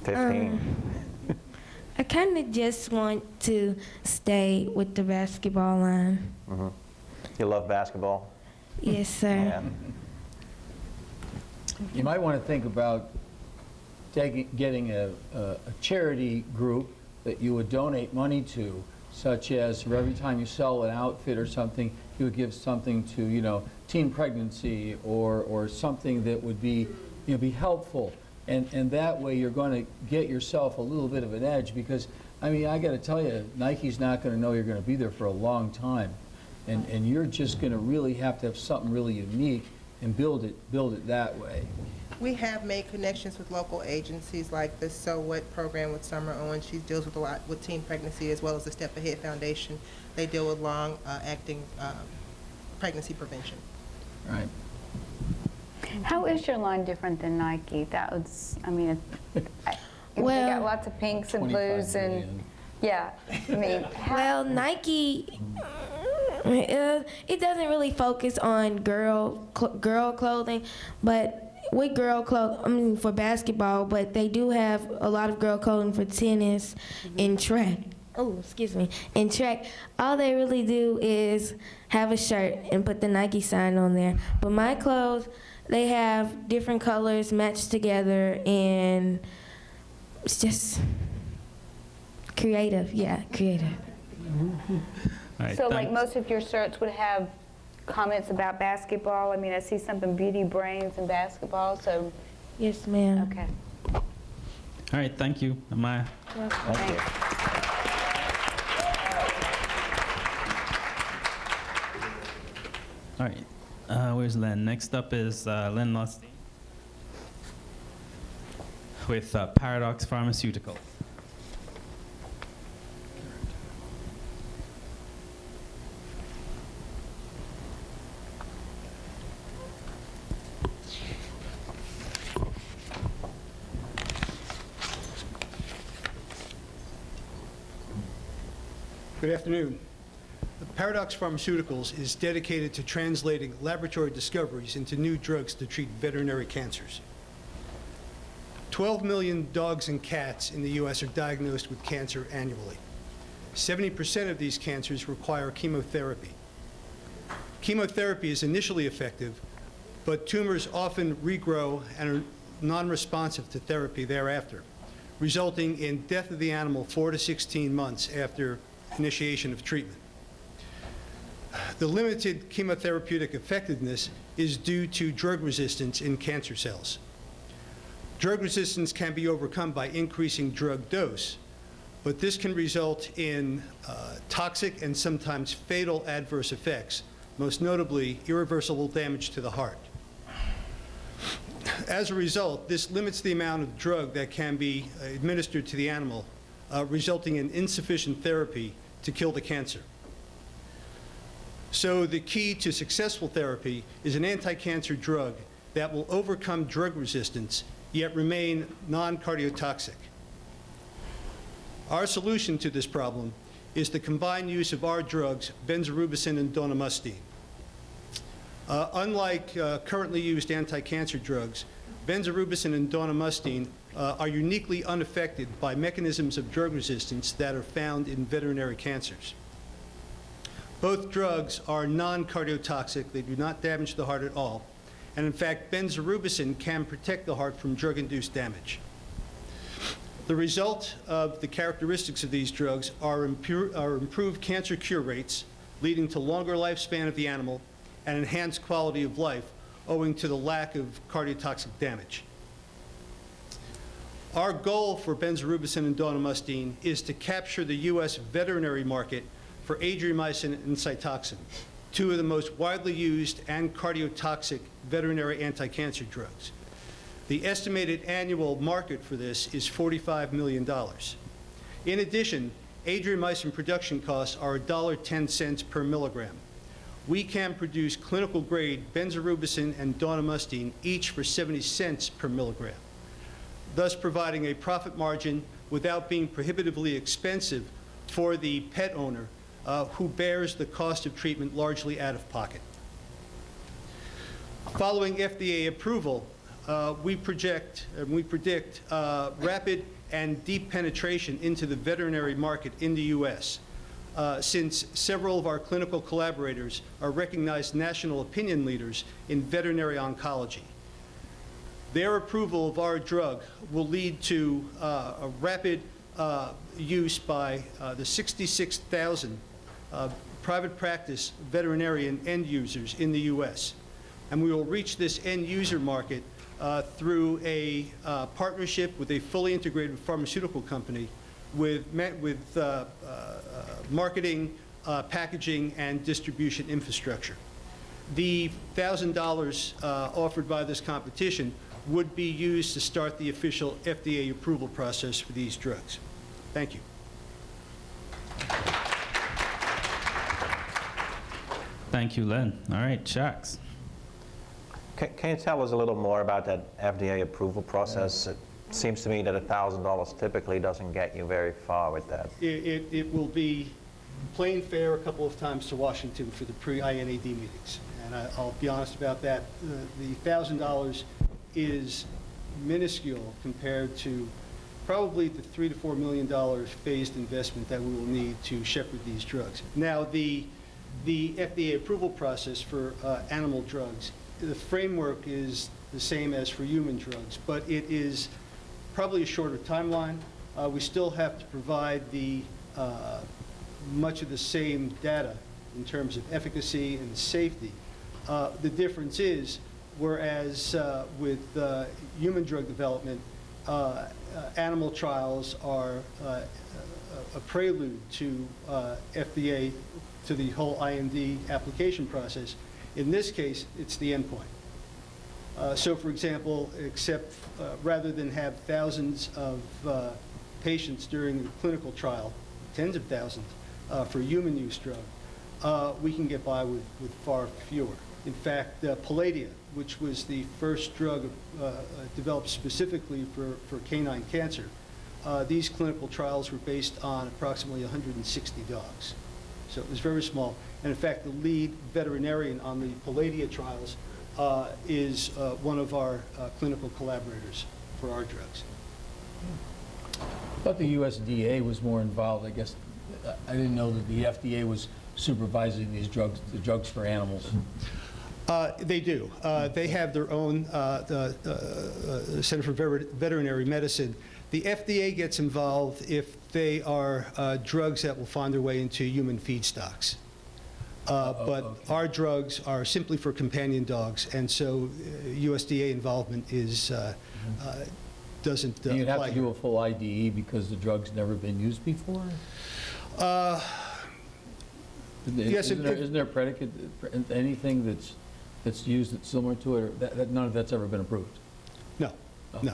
15? I kind of just want to stay with the basketball line. You love basketball? Yes, sir. Yeah. You might want to think about getting a charity group that you would donate money to, such as for every time you sell an outfit or something, you would give something to, you know, teen pregnancy or something that would be, you know, be helpful. And that way you're going to get yourself a little bit of an edge, because, I mean, I got to tell you, Nike's not going to know you're going to be there for a long time. And you're just going to really have to have something really unique and build it that way. We have made connections with local agencies like the So What program with Summer Owens. She deals with a lot with teen pregnancy, as well as the Step Ahead Foundation. They deal with long-acting pregnancy prevention. Right. How is your line different than Nike? That was, I mean, they got lots of pinks and blues and, yeah, I mean. Well, Nike, it doesn't really focus on girl clothing, but with girl clothing, I mean, for basketball, but they do have a lot of girl clothing for tennis and track. Oh, excuse me. In track, all they really do is have a shirt and put the Nike sign on there. But my clothes, they have different colors matched together, and it's just creative. Yeah, creative. All right, So like thanks. most of your shirts would have comments about basketball? I mean, I see something beauty, brains, and basketball, so. Yes, ma'am. Okay. All right, thank you, Amaya. Thanks. All right, where's Len? Next up is Len Lusty with Paradox Pharmaceuticals. Good afternoon. Paradox Pharmaceuticals is dedicated to translating laboratory discoveries into new drugs to treat veterinary cancers. 12 million dogs and cats in the U.S. are diagnosed with cancer annually. 70% of these cancers require chemotherapy. Chemotherapy is initially effective, but tumors often regrow and are non-responsive to therapy thereafter, resulting in death of the animal 4 to 16 months after initiation of treatment. The limited chemotherapeutic effectiveness is due to drug resistance in cancer cells. Drug resistance can be overcome by increasing drug dose, but this can result in toxic and sometimes fatal adverse effects, most notably irreversible damage to the heart. As a result, this limits the amount of drug that can be administered to the animal, resulting in insufficient therapy to kill the cancer. So the key to successful therapy is an anti-cancer drug that will overcome drug resistance, yet remain non-cardiotoxic. Our solution to this problem is the combined use of our drugs, benzorubicin and donamustine. Unlike currently used anti-cancer drugs, benzorubicin and donamustine are uniquely unaffected by mechanisms of drug resistance that are found in veterinary cancers. Both drugs are non-cardiotoxic. They do not damage the heart at all. And in fact, benzorubicin can protect the heart from drug-induced damage. The result of the characteristics of these drugs are improved cancer cure rates, leading to longer lifespan of the animal and enhanced quality of life owing to the lack of cardiotoxic damage. Our goal for benzorubicin and donamustine is to capture the U.S. veterinary market for adriamycin and Cytoxan, two of the most widely used and cardiotoxic veterinary anti-cancer drugs. The estimated annual market for this is $45 million. In addition, adriamycin production costs are $1.10 per milligram. We can produce clinical-grade benzorubicin and donamustine each for 70 cents per milligram, thus providing a profit margin without being prohibitively expensive for the pet owner who bears the cost of treatment largely out of pocket. Following FDA approval, we predict rapid and deep penetration into the veterinary market in the U.S., since several of our clinical collaborators are recognized national opinion leaders in veterinary oncology. Their approval of our drug will lead to a rapid use by the 66,000 private practice veterinarian end users in the U.S. And we will reach this end user market through a partnership with a fully integrated pharmaceutical company with marketing, packaging, and distribution infrastructure. The $1,000 offered by this competition would be used to start the official FDA approval process for these drugs. Thank you. Thank you, Len. All right, Shax. Can you tell us a little more about that FDA approval process? It seems to me that $1,000 typically doesn't get you very far with that. It will be plain fare a couple of times to Washington for the pre-INAD meetings. And I'll be honest about that. The $1,000 is minuscule compared to probably the $3 to $4 million phased investment that we will need to shepherd these drugs. Now, the FDA approval process for animal drugs, the framework is the same as for human drugs, but it is probably a shorter timeline. We still have to provide much of the same data in terms of efficacy and safety. The difference is, whereas with human drug development, animal trials are a prelude to FDA, to the whole IND application process. In this case, it's the endpoint. So, for example, rather than have thousands of patients during the clinical trial, tens of thousands for human use drug, we can get by with far fewer. In fact, Palladia, which was the first drug developed specifically for canine cancer, these clinical trials were based on approximately 160 dogs. So it was very small. And in fact, the lead veterinarian on the Palladia trials is one of our clinical collaborators for our drugs. I thought the USDA was more involved. I guess I didn't know that the FDA was supervising these drugs, the drugs for animals. They do. They have their own Center for Veterinary Medicine. The FDA gets involved if they are drugs that will find their way into human feedstocks. But our drugs are simply for companion dogs, and so USDA involvement is doesn't apply. You'd have to do a full IDE because the drug's never been used before? Yes. Isn't there predicate, anything that's used that's similar to it, or that none of that's ever been approved? No, no,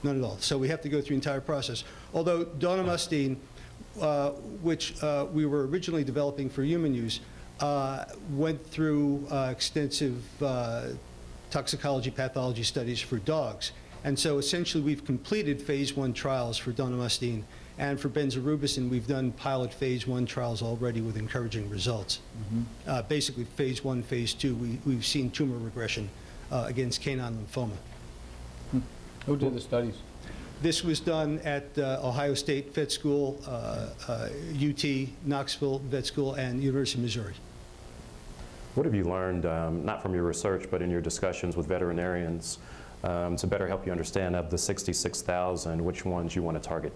not at all. So we have to go through the entire process. Although donamustine, which we were originally developing for human use, went through extensive toxicology pathology studies for dogs. And so essentially we've completed phase 1 trials for donamustine, and for benzorubicin we've done pilot phase 1 trials already with encouraging results. Mm-hmm. Basically phase 1, phase 2, we've seen tumor regression against canine lymphoma. Who did the studies? This was done at Ohio State Vet School, UT, Knoxville Vet School, and University of Missouri. What have you learned, not from your research, but in your discussions with veterinarians, to better help you understand of the 66,000, which ones you want to target?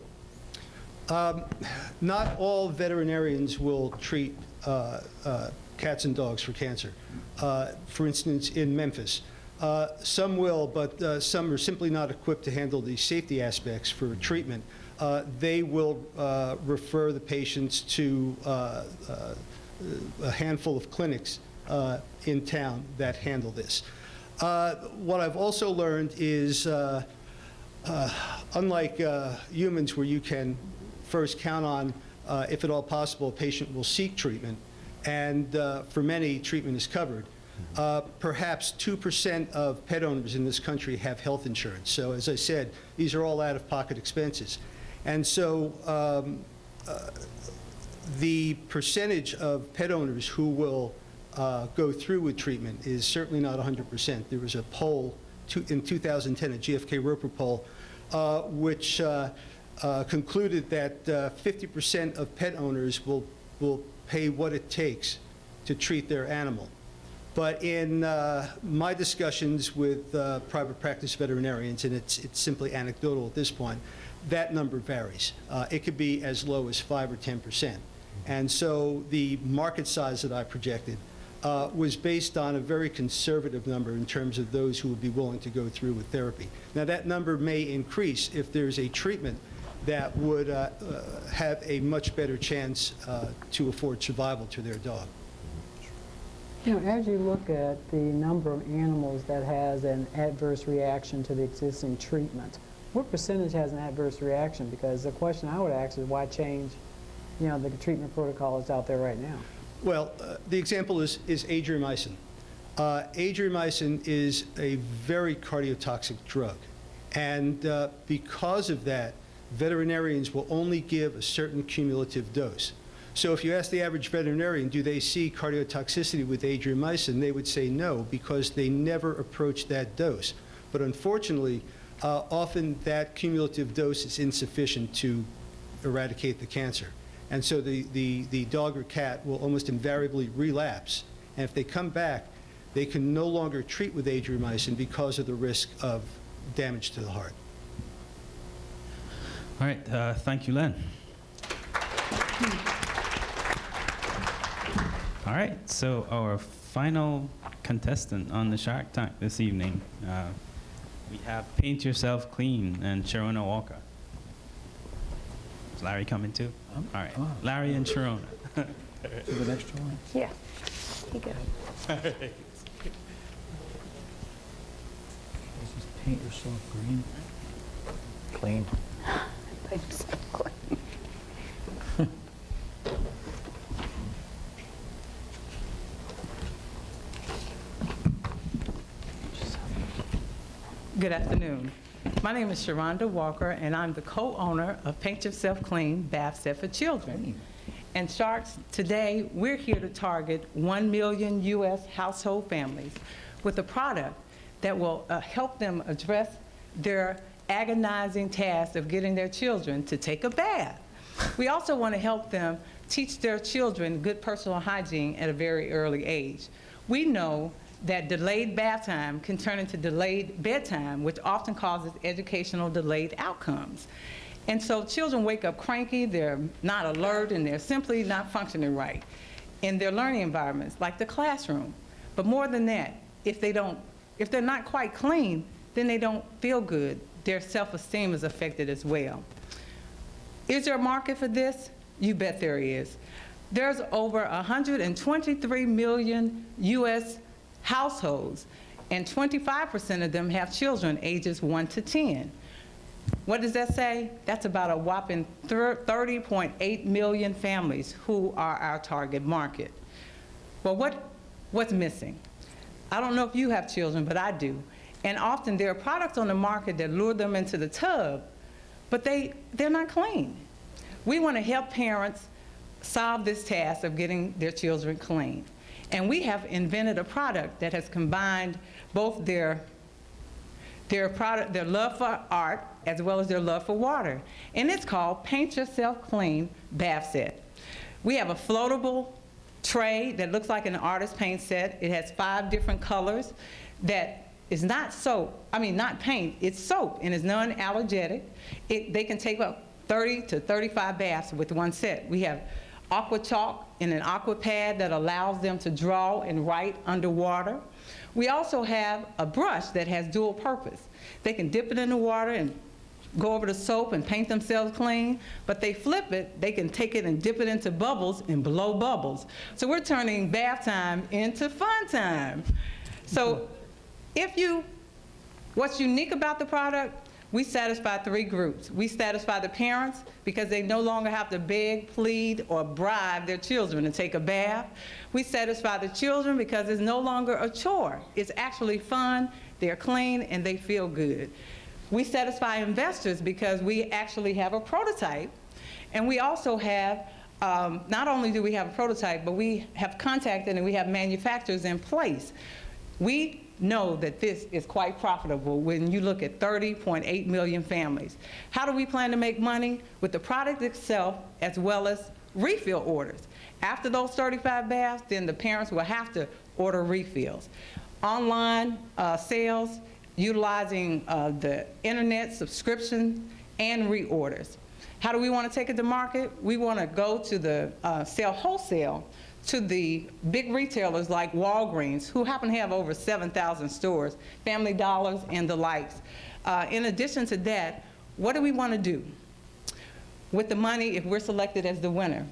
Not all veterinarians will treat cats and dogs for cancer. For instance, in Memphis, some will, but some are simply not equipped to handle the safety aspects for treatment. They will refer the patients to a handful of clinics in town that handle this. What I've also learned is, unlike humans where you can first count on if at all possible, a patient will seek treatment, and for many, treatment is covered. Perhaps 2% of pet owners in this country have health insurance. So as I said, these are all out-of-pocket expenses. And so the percentage of pet owners who will go through with treatment is certainly not 100%. There was a poll in 2010, a GfK Roper poll, which concluded that 50% of pet owners will pay what it takes to treat their animal. But in my discussions with private practice veterinarians, and it's simply anecdotal at this point, that number varies. It could be as low as 5 or 10%. And so the market size that I projected was based on a very conservative number in terms of those who would be willing to go through with therapy. Now, that number may increase if there's a treatment that would have a much better chance to afford survival to their dog. You know, as you look at the number of animals that has an adverse reaction to the existing treatment, what percentage has an adverse reaction? Because the question I would ask is why change, you know, the treatment protocol that's out there right now? Well, the example is adriamycin. Adriamycin is a very cardiotoxic drug. And because of that, veterinarians will only give a certain cumulative dose. So if you ask the average veterinarian, do they see cardiotoxicity with adriamycin, they would say no, because they never approach that dose. But unfortunately, often that cumulative dose is insufficient to eradicate the cancer. And so the dog or cat will almost invariably relapse. And if they come back, they can no longer treat with adriamycin because of the risk of damage to the heart. All right, thank you, Len. All right, so our final contestant on the Shark Tank this evening, we have Paint Yourself Clean and Sharona Walker. Is Larry coming too? All right, Larry and Sharona. The next one? Yeah, you go. Paint yourself green. Clean. Good afternoon. My name is Sharonda Walker, and I'm the co-owner of Paint Yourself Clean bath set for children. And Sharks, today we're here to target 1 million U.S. household families with a product that will help them address their agonizing task of getting their children to take a bath. We also want to help them teach their children good personal hygiene at a very early age. We know that delayed bath time can turn into delayed bedtime, which often causes educational delayed outcomes. And so children wake up cranky, they're not alert, and they're simply not functioning right in their learning environments, like the classroom. But more than that, if they're not quite clean, then they don't feel good. Their self-esteem is affected as well. Is there a market for this? You bet there is. There's over 123 million U.S. households, and 25% of them have children ages 1 to 10. What does that say? That's about a whopping 30.8 million families who are our target market. Well, what's missing? I don't know if you have children, but I do. And often there are products on the market that lure them into the tub, but they're not clean. We want to help parents solve this task of getting their children clean. And we have invented a product that has combined both their love for art as well as their love for water. And it's called Paint Yourself Clean Bath Set. We have a floatable tray that looks like an artist paint set. It has 5 different colors that is not paint, it's soap, and it's non-allergenic. They can take up 30 to 35 baths with one set. We have aqua chalk and an aqua pad that allows them to draw and write underwater. We also have a brush that has dual purpose. They can dip it in the water and go over the soap and paint themselves clean, but they flip it, they can take it and dip it into bubbles and blow bubbles. So we're turning bath time into fun time. So what's unique about the product? we satisfy three groups. We satisfy the parents because they no longer have to beg, plead, or bribe their children to take a bath. We satisfy the children because it's no longer a chore. It's actually fun, they're clean, and they feel good. We satisfy investors because we actually have a prototype, and we also have, not only do we have a prototype, but we have contacted and we have manufacturers in place. We know that this is quite profitable when you look at 30.8 million families. How do we plan to make money? With the product itself as well as refill orders. After those 35 baths, then the parents will have to order refills. Online sales, utilizing the internet subscription and reorders. How do we want to take it to market? We want to go to the sell wholesale to the big retailers like Walgreens, who happen to have over 7,000 stores, Family Dollars and the likes. In addition to that, what do we want to do with the money if we're selected as the winner?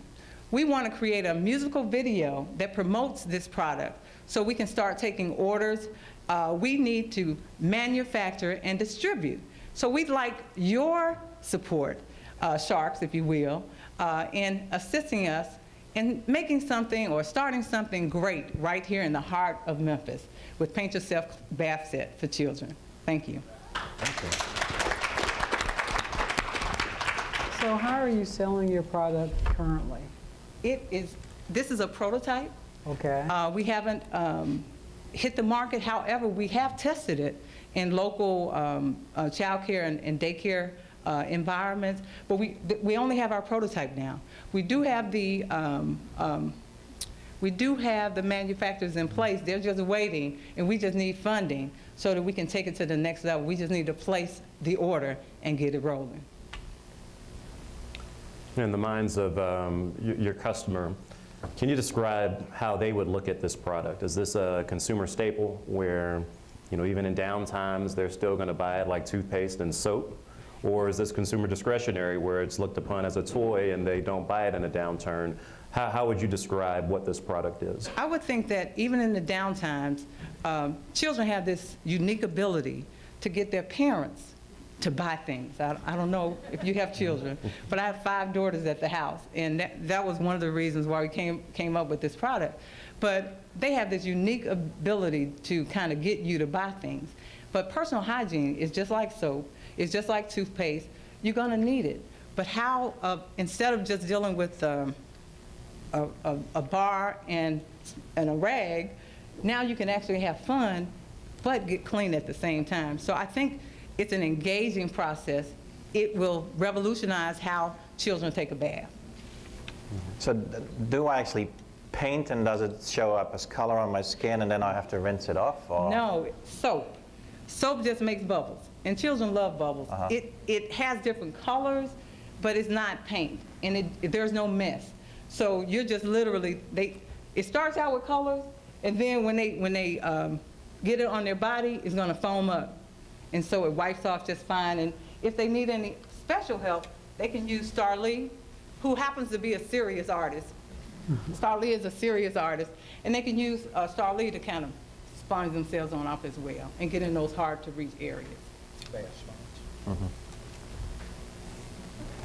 We want to create a musical video that promotes this product so we can start taking orders. We need to manufacture and distribute. So we'd like your support, Sharks, if you will, in assisting us in making something or starting something great right here in the heart of Memphis with Paint Yourself Bath Set for children. Thank you. So how are you selling your product currently? This is a prototype. Okay. We haven't hit the market. However, we have tested it in local child care and daycare environments, but we only have our prototype now. We do have the manufacturers in place. They're just waiting, and we just need funding so that we can take it to the next level. We just need to place the order and get it rolling. In the minds of your customer, can you describe how they would look at this product? Is this a consumer staple where, even in down times, they're still going to buy it like toothpaste and soap? Or is this consumer discretionary where it's looked upon as a toy and they don't buy it in a downturn? How would you describe what this product is? I would think that even in the down times, children have this unique ability to get their parents to buy things. I don't know if you have children, but I have 5 daughters at the house, and that was one of the reasons why we came up with this product. But they have this unique ability to kind of get you to buy things. But personal hygiene is just like soap. It's just like toothpaste. You're going to need it. But how, instead of just dealing with a bar and a rag, now you can actually have fun, but get clean at the same time. So I think it's an engaging process. It will revolutionize how children take a bath. So do I actually paint, and does it show up as color on my skin and then I have to rinse it off? Or? No, soap. Soap just makes bubbles, and children love bubbles. It has different colors, but it's not paint, and there's no mess. So you're just literally, it starts out with colors, and then when they get it on their body, it's going to foam up. And so it wipes off just fine. And if they need any special help, they can use Starlee, who happens to be a serious artist. Starlee is a serious artist, and they can use Starlee to kind of sponge themselves on off as well and get in those hard-to-reach areas.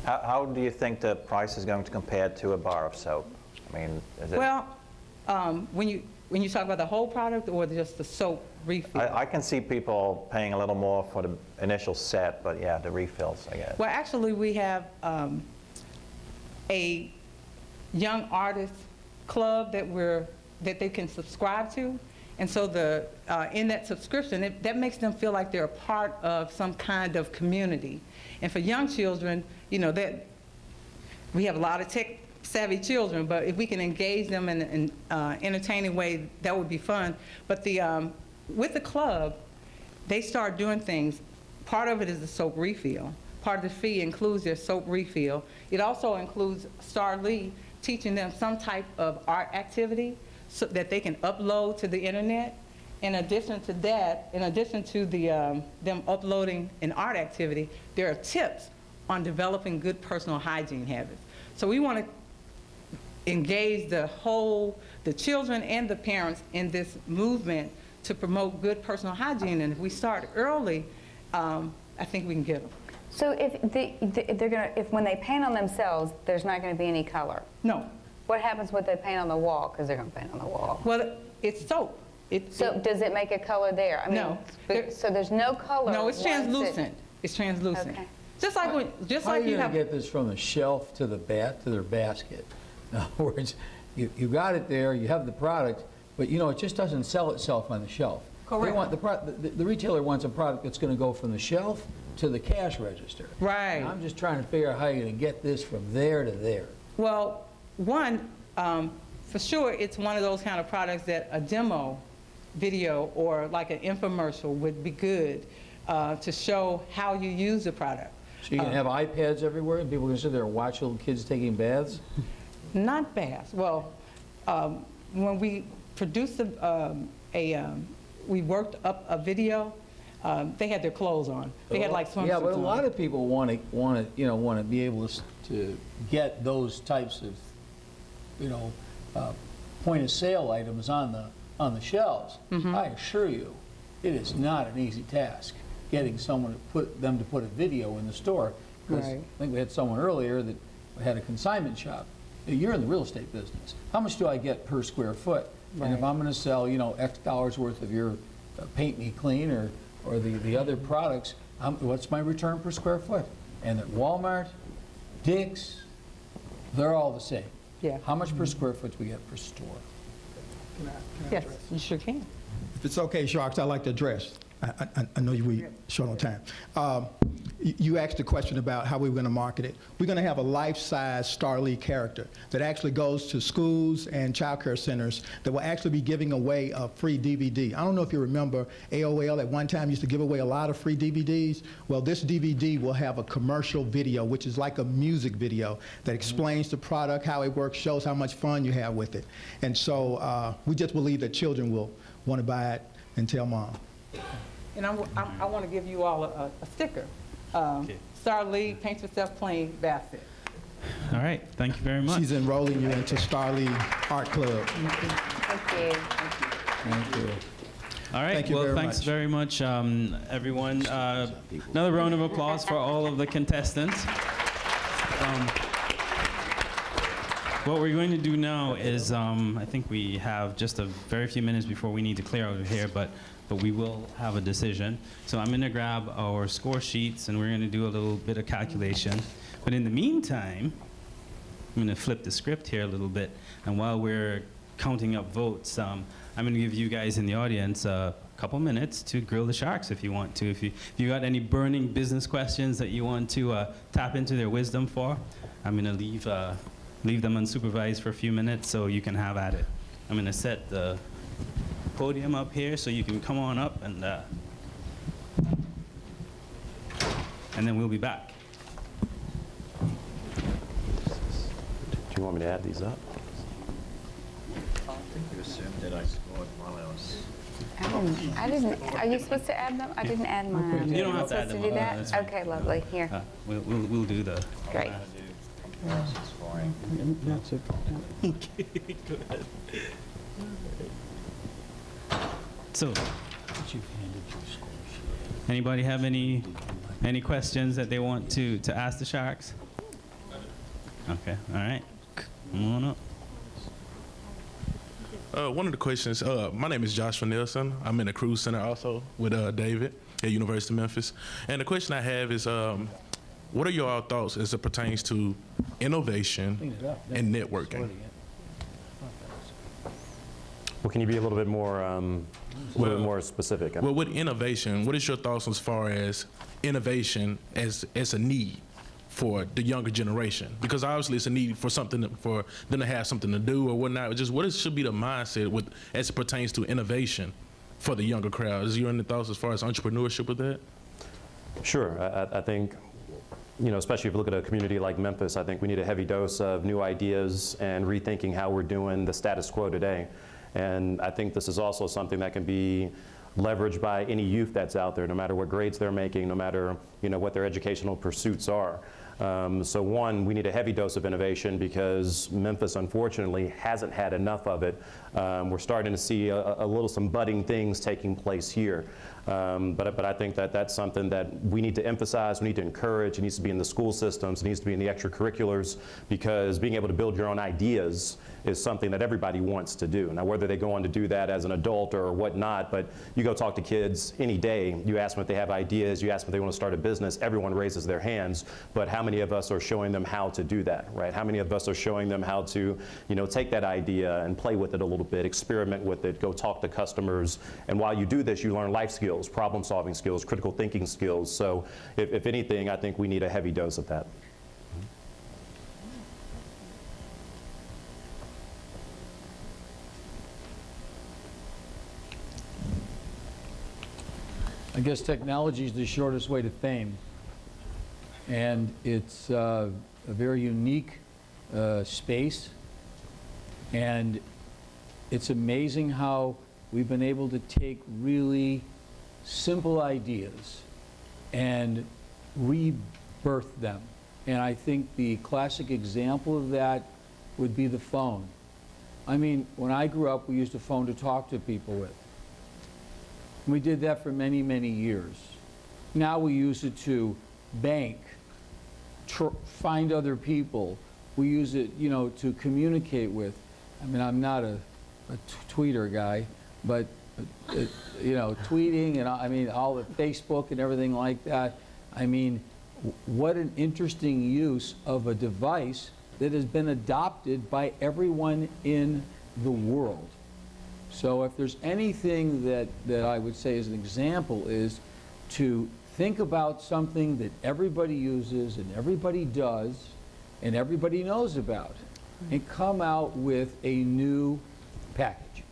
How do you think the price is going to compare to a bar of soap? I mean, is it... Well, when you talk about the whole product or just the soap refill? I can see people paying a little more for the initial set, but yeah, the refills, I guess. Well, actually, we have a young artist club that they can subscribe to. And so in that subscription, that makes them feel like they're a part of some kind of community. And for young children, that we have a lot of tech-savvy children, but if we can engage them in an entertaining way, that would be fun. But with the club, they start doing things. Part of it is the soap refill. Part of the fee includes their soap refill. It also includes Starlee teaching them some type of art activity so that they can upload to the internet. In addition to that, in addition to them uploading an art activity, there are tips on developing good personal hygiene habits. So we want to engage the children and the parents in this movement to promote good personal hygiene. And if we start early, I think we can get them. So if when they paint on themselves, there's not going to be any color? No. What happens when they paint on the wall? Because they're going to paint on the wall. Well, it's soap. So does it make a color there? I mean, No. So there's no color? No, it's once translucent. It's translucent. Okay. Just like when, just How are like you you going have. to get this from the shelf to their basket? In other words, you got it there, you have the product, but you know, it just doesn't sell itself on the shelf. Correct. They want the retailer wants a product that's going to go from the shelf to the cash register. Right. And I'm just trying to figure out how you're going to get this from there to there. Well, one, for sure, it's one of those kind of products that a demo video or like an infomercial would be good to show how you use the product. So you can have iPads everywhere and people can sit there and watch little kids taking baths? Not baths. Well, when we produced we worked up a video, they had their clothes on. They had like swimsuits on. Yeah, but a lot of people want to be able to get those types of point of sale items on the shelves. Mm-hmm. I assure you, it is not an easy task getting someone to put a video in the store. Because Right. I think we had someone earlier that had a consignment shop. You're in the real estate business. How much do I get per square foot? And if Right. I'm going to sell, X dollars worth of your Paint Me Clean or the other products, what's my return per square foot? And at Walmart, Dick's, they're all the same. Yeah. How much per square foot do we get per store? Yes, you sure can. If it's okay, Sharks, I'd like to address. I know we're short on time. You asked a question about how we were going to market it. We're going to have a life-size Star Lee character that actually goes to schools and child care centers that will actually be giving away a free DVD. I don't know if you remember AOL at one time used to give away a lot of free DVDs. Well, this DVD will have a commercial video, which is like a music video that explains the product, how it works, shows how much fun you have with it. And so we just believe that children will want to buy it and tell mom. And I want to give you all a sticker. Star Lee, Paint Yourself Clean, Bassett. All right, thank you very much. She's enrolling you into Star Lee Art Club. Thank you. Thank you. All right, Thank you well, very thanks much. very much, everyone. Another round of applause for all of the contestants. What we're going to do now is, I think we have just a very few minutes before we need to clear out of here, but we will have a decision. So I'm going to grab our score sheets, and we're going to do a little bit of calculation. But in the meantime, I'm going to flip the script here a little bit, and while we're counting up votes, I'm going to give you guys in the audience a couple minutes to grill the Sharks if you want to. If you got any burning business questions that you want to tap into their wisdom for, I'm going to leave them unsupervised for a few minutes so you can have at it. I'm going to set the podium up here so you can come on up, and then we'll be back. Do you want me to add these up? I think you assumed that I scored while I was... I didn't. Are you supposed to add them? I didn't add mine. You don't have to add Supposed them. do that? That's fine. Okay, lovely. Here. We'll do the. Great. That's it. Go ahead. So, anybody have any questions that they want to ask the Sharks? Okay, all right. Come on up. One of the questions, my name is Joshua Nelson. I'm in the Cruise Center also with David at University of Memphis. And the question I have is, what are your thoughts as it pertains to innovation and networking? Well, can you be a little bit more specific? Well, with innovation, what is your thoughts as far as innovation as a need for the younger generation? Because obviously it's a need for for them to have something to do or whatnot. Just should be the mindset as it pertains to innovation for the younger crowd? Is your any thoughts as far as entrepreneurship with that? Sure. I think, especially if you look at a community like Memphis, I think we need a heavy dose of new ideas and rethinking how we're doing the status quo today. And I think this is also something that can be leveraged by any youth that's out there, no matter what grades they're making, no matter what their educational pursuits are. So one, we need a heavy dose of innovation because Memphis, unfortunately, hasn't had enough of it. We're starting to see some budding things taking place here. But I think that that's something that we need to emphasize, we need to encourage. It needs to be in the school systems, it needs to be in the extracurriculars, because being able to build your own ideas is something that everybody wants to do. Now, whether they go on to do that as an adult or whatnot, but you go talk to kids any day, you ask them if they have ideas, you ask them if they want to start a business, everyone raises their hands, but how many of us are showing them how to do that, right? How many of us are showing them how to, take that idea and play with it a little bit, experiment with it, go talk to customers, and while you do this, you learn life skills, problem-solving skills, critical thinking skills. So if anything, I think we need a heavy dose of that. I guess technology is the shortest way to fame. And it's a very unique space. And it's amazing how we've been able to take really simple ideas and rebirth them. And I think the classic example of that would be the phone. I mean, when I grew up, we used a phone to talk to people with. We did that for many, many years. Now we use it to bank, find other people. We use it, to communicate with. I mean, I'm not a tweeter guy, but, tweeting and all the Facebook and everything like that. I mean, what an interesting use of a device that has been adopted by everyone in the world. So if there's anything that I would say as an example is to think about something that everybody uses and everybody does and everybody knows about, and come out with a new package.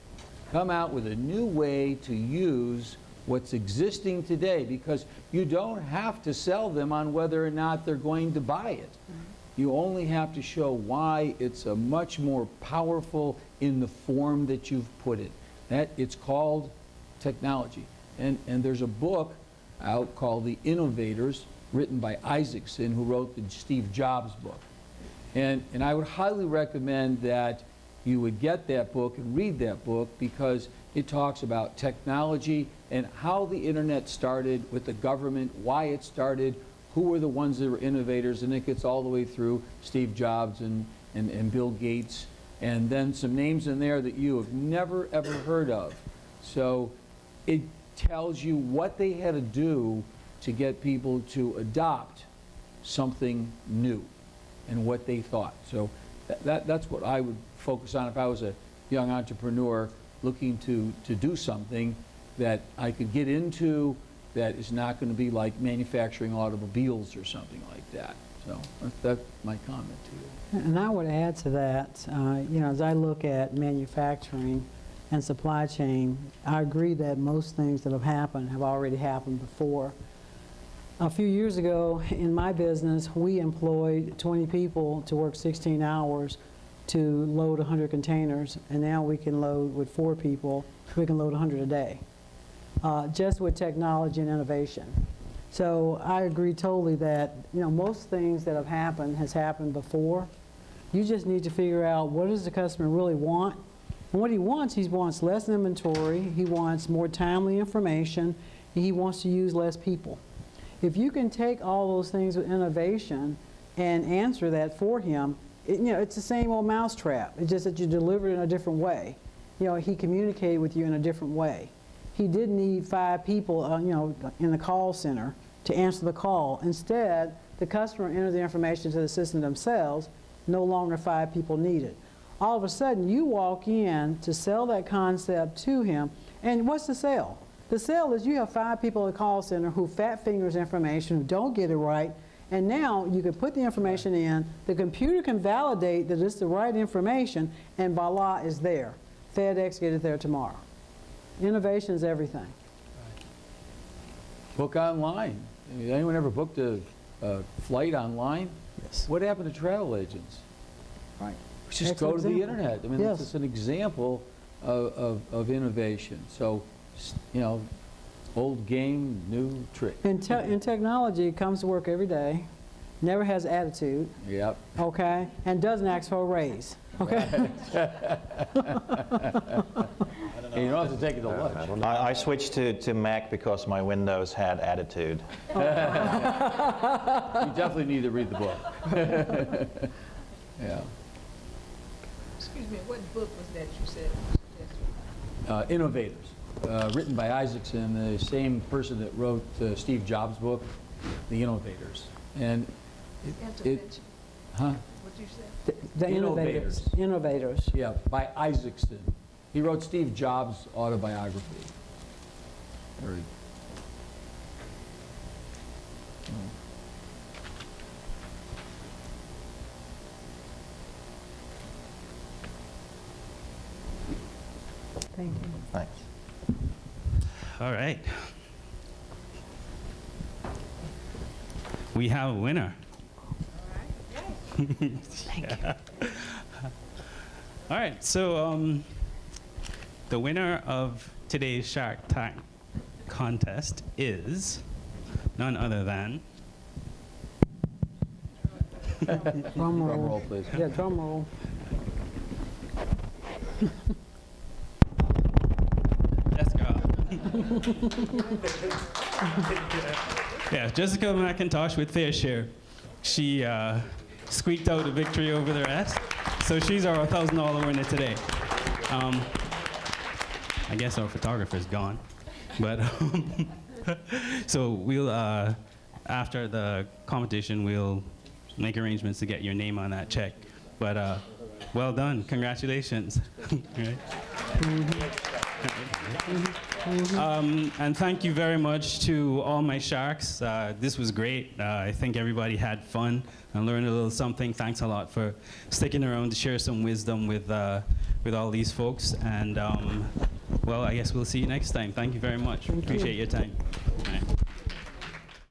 Come out with a new way to use what's existing today, because you don't have to sell them on whether or not they're going to buy it. You only have to show why it's a much more powerful in the form that you've put it. It's called technology. And there's a book out called The Innovators, written by Isaacson, who wrote the Steve Jobs book. And I would highly recommend that you would get that book and read that book, because it talks about technology and how the internet started with the government, why it started, who were the ones that were innovators, and it gets all the way through Steve Jobs and Bill Gates, and then some names in there that you have never ever heard of. So it tells you what they had to do to get people to adopt something new and what they thought. So that's what I would focus on if I was a young entrepreneur looking to do something that I could get into that is not going to be like manufacturing automobiles or something like that. So that's my comment to you. And I would add to that, as I look at manufacturing and supply chain, I agree that most things that have happened have already happened before. A few years ago in my business, we employed 20 people to work 16 hours to load 100 containers, and now we can load with 4 people, we can load 100 a day, just with technology and innovation. So I agree totally that most things that have happened has happened before. You just need to figure out what does the customer really want. And what he wants less inventory, he wants more timely information, and he wants to use less people. If you can take all those things with innovation and answer that for him, it's the same old mousetrap. It's just that you deliver it in a different way. He communicated with you in a different way. He didn't need 5 people, in the call center to answer the call. Instead, the customer entered the information to the system themselves. No longer 5 people needed. All of a sudden, you walk in to sell that concept to him, and what's the sale? The sale is you have 5 people at the call center who fat fingers information, who don't get it right, and now you can put the information in, the computer can validate that it's the right information, and voila, is there. FedEx get it there tomorrow. Innovation is everything. Book online. Anyone ever booked a flight online? Yes. What happened to travel agents? Right. Just go to the internet. I mean, Yes. this is an example of innovation. So, old game, new trick. In technology, it comes to work every day. never has attitude, Yep. okay, and doesn't ask for a raise, okay? And you don't have to take it to lunch. I switched to Mac because my Windows had attitude. You definitely need to read the book. Yeah. Excuse me, what book was that you said? Innovators, written by Isaacson, the same person that wrote Steve Jobs' book, The Innovators. And huh? What you said? The innovators. Innovators. Yeah, by Isaacson. He wrote Steve Jobs' autobiography. Very. Thank you. Thanks. All right. We have a winner. Yeah. All right, so the winner of today's Shark Tank contest is none other than Drum roll. Drum roll, please. Yeah, drum roll. Jessica. Yeah, Jessica McIntosh with Fair Share. She squeaked out a victory over the rest, so she's our $1,000 winner today. I guess our photographer's gone, but so we'll after the competition we'll make arrangements to get your name on that check. But well done, congratulations. Right. And thank you very much to all my sharks. This was great. I think everybody had fun and learned a little something. Thanks a lot for sticking around to share some wisdom with all these folks. And well, I guess we'll see you next time. Thank you very much. Appreciate your time.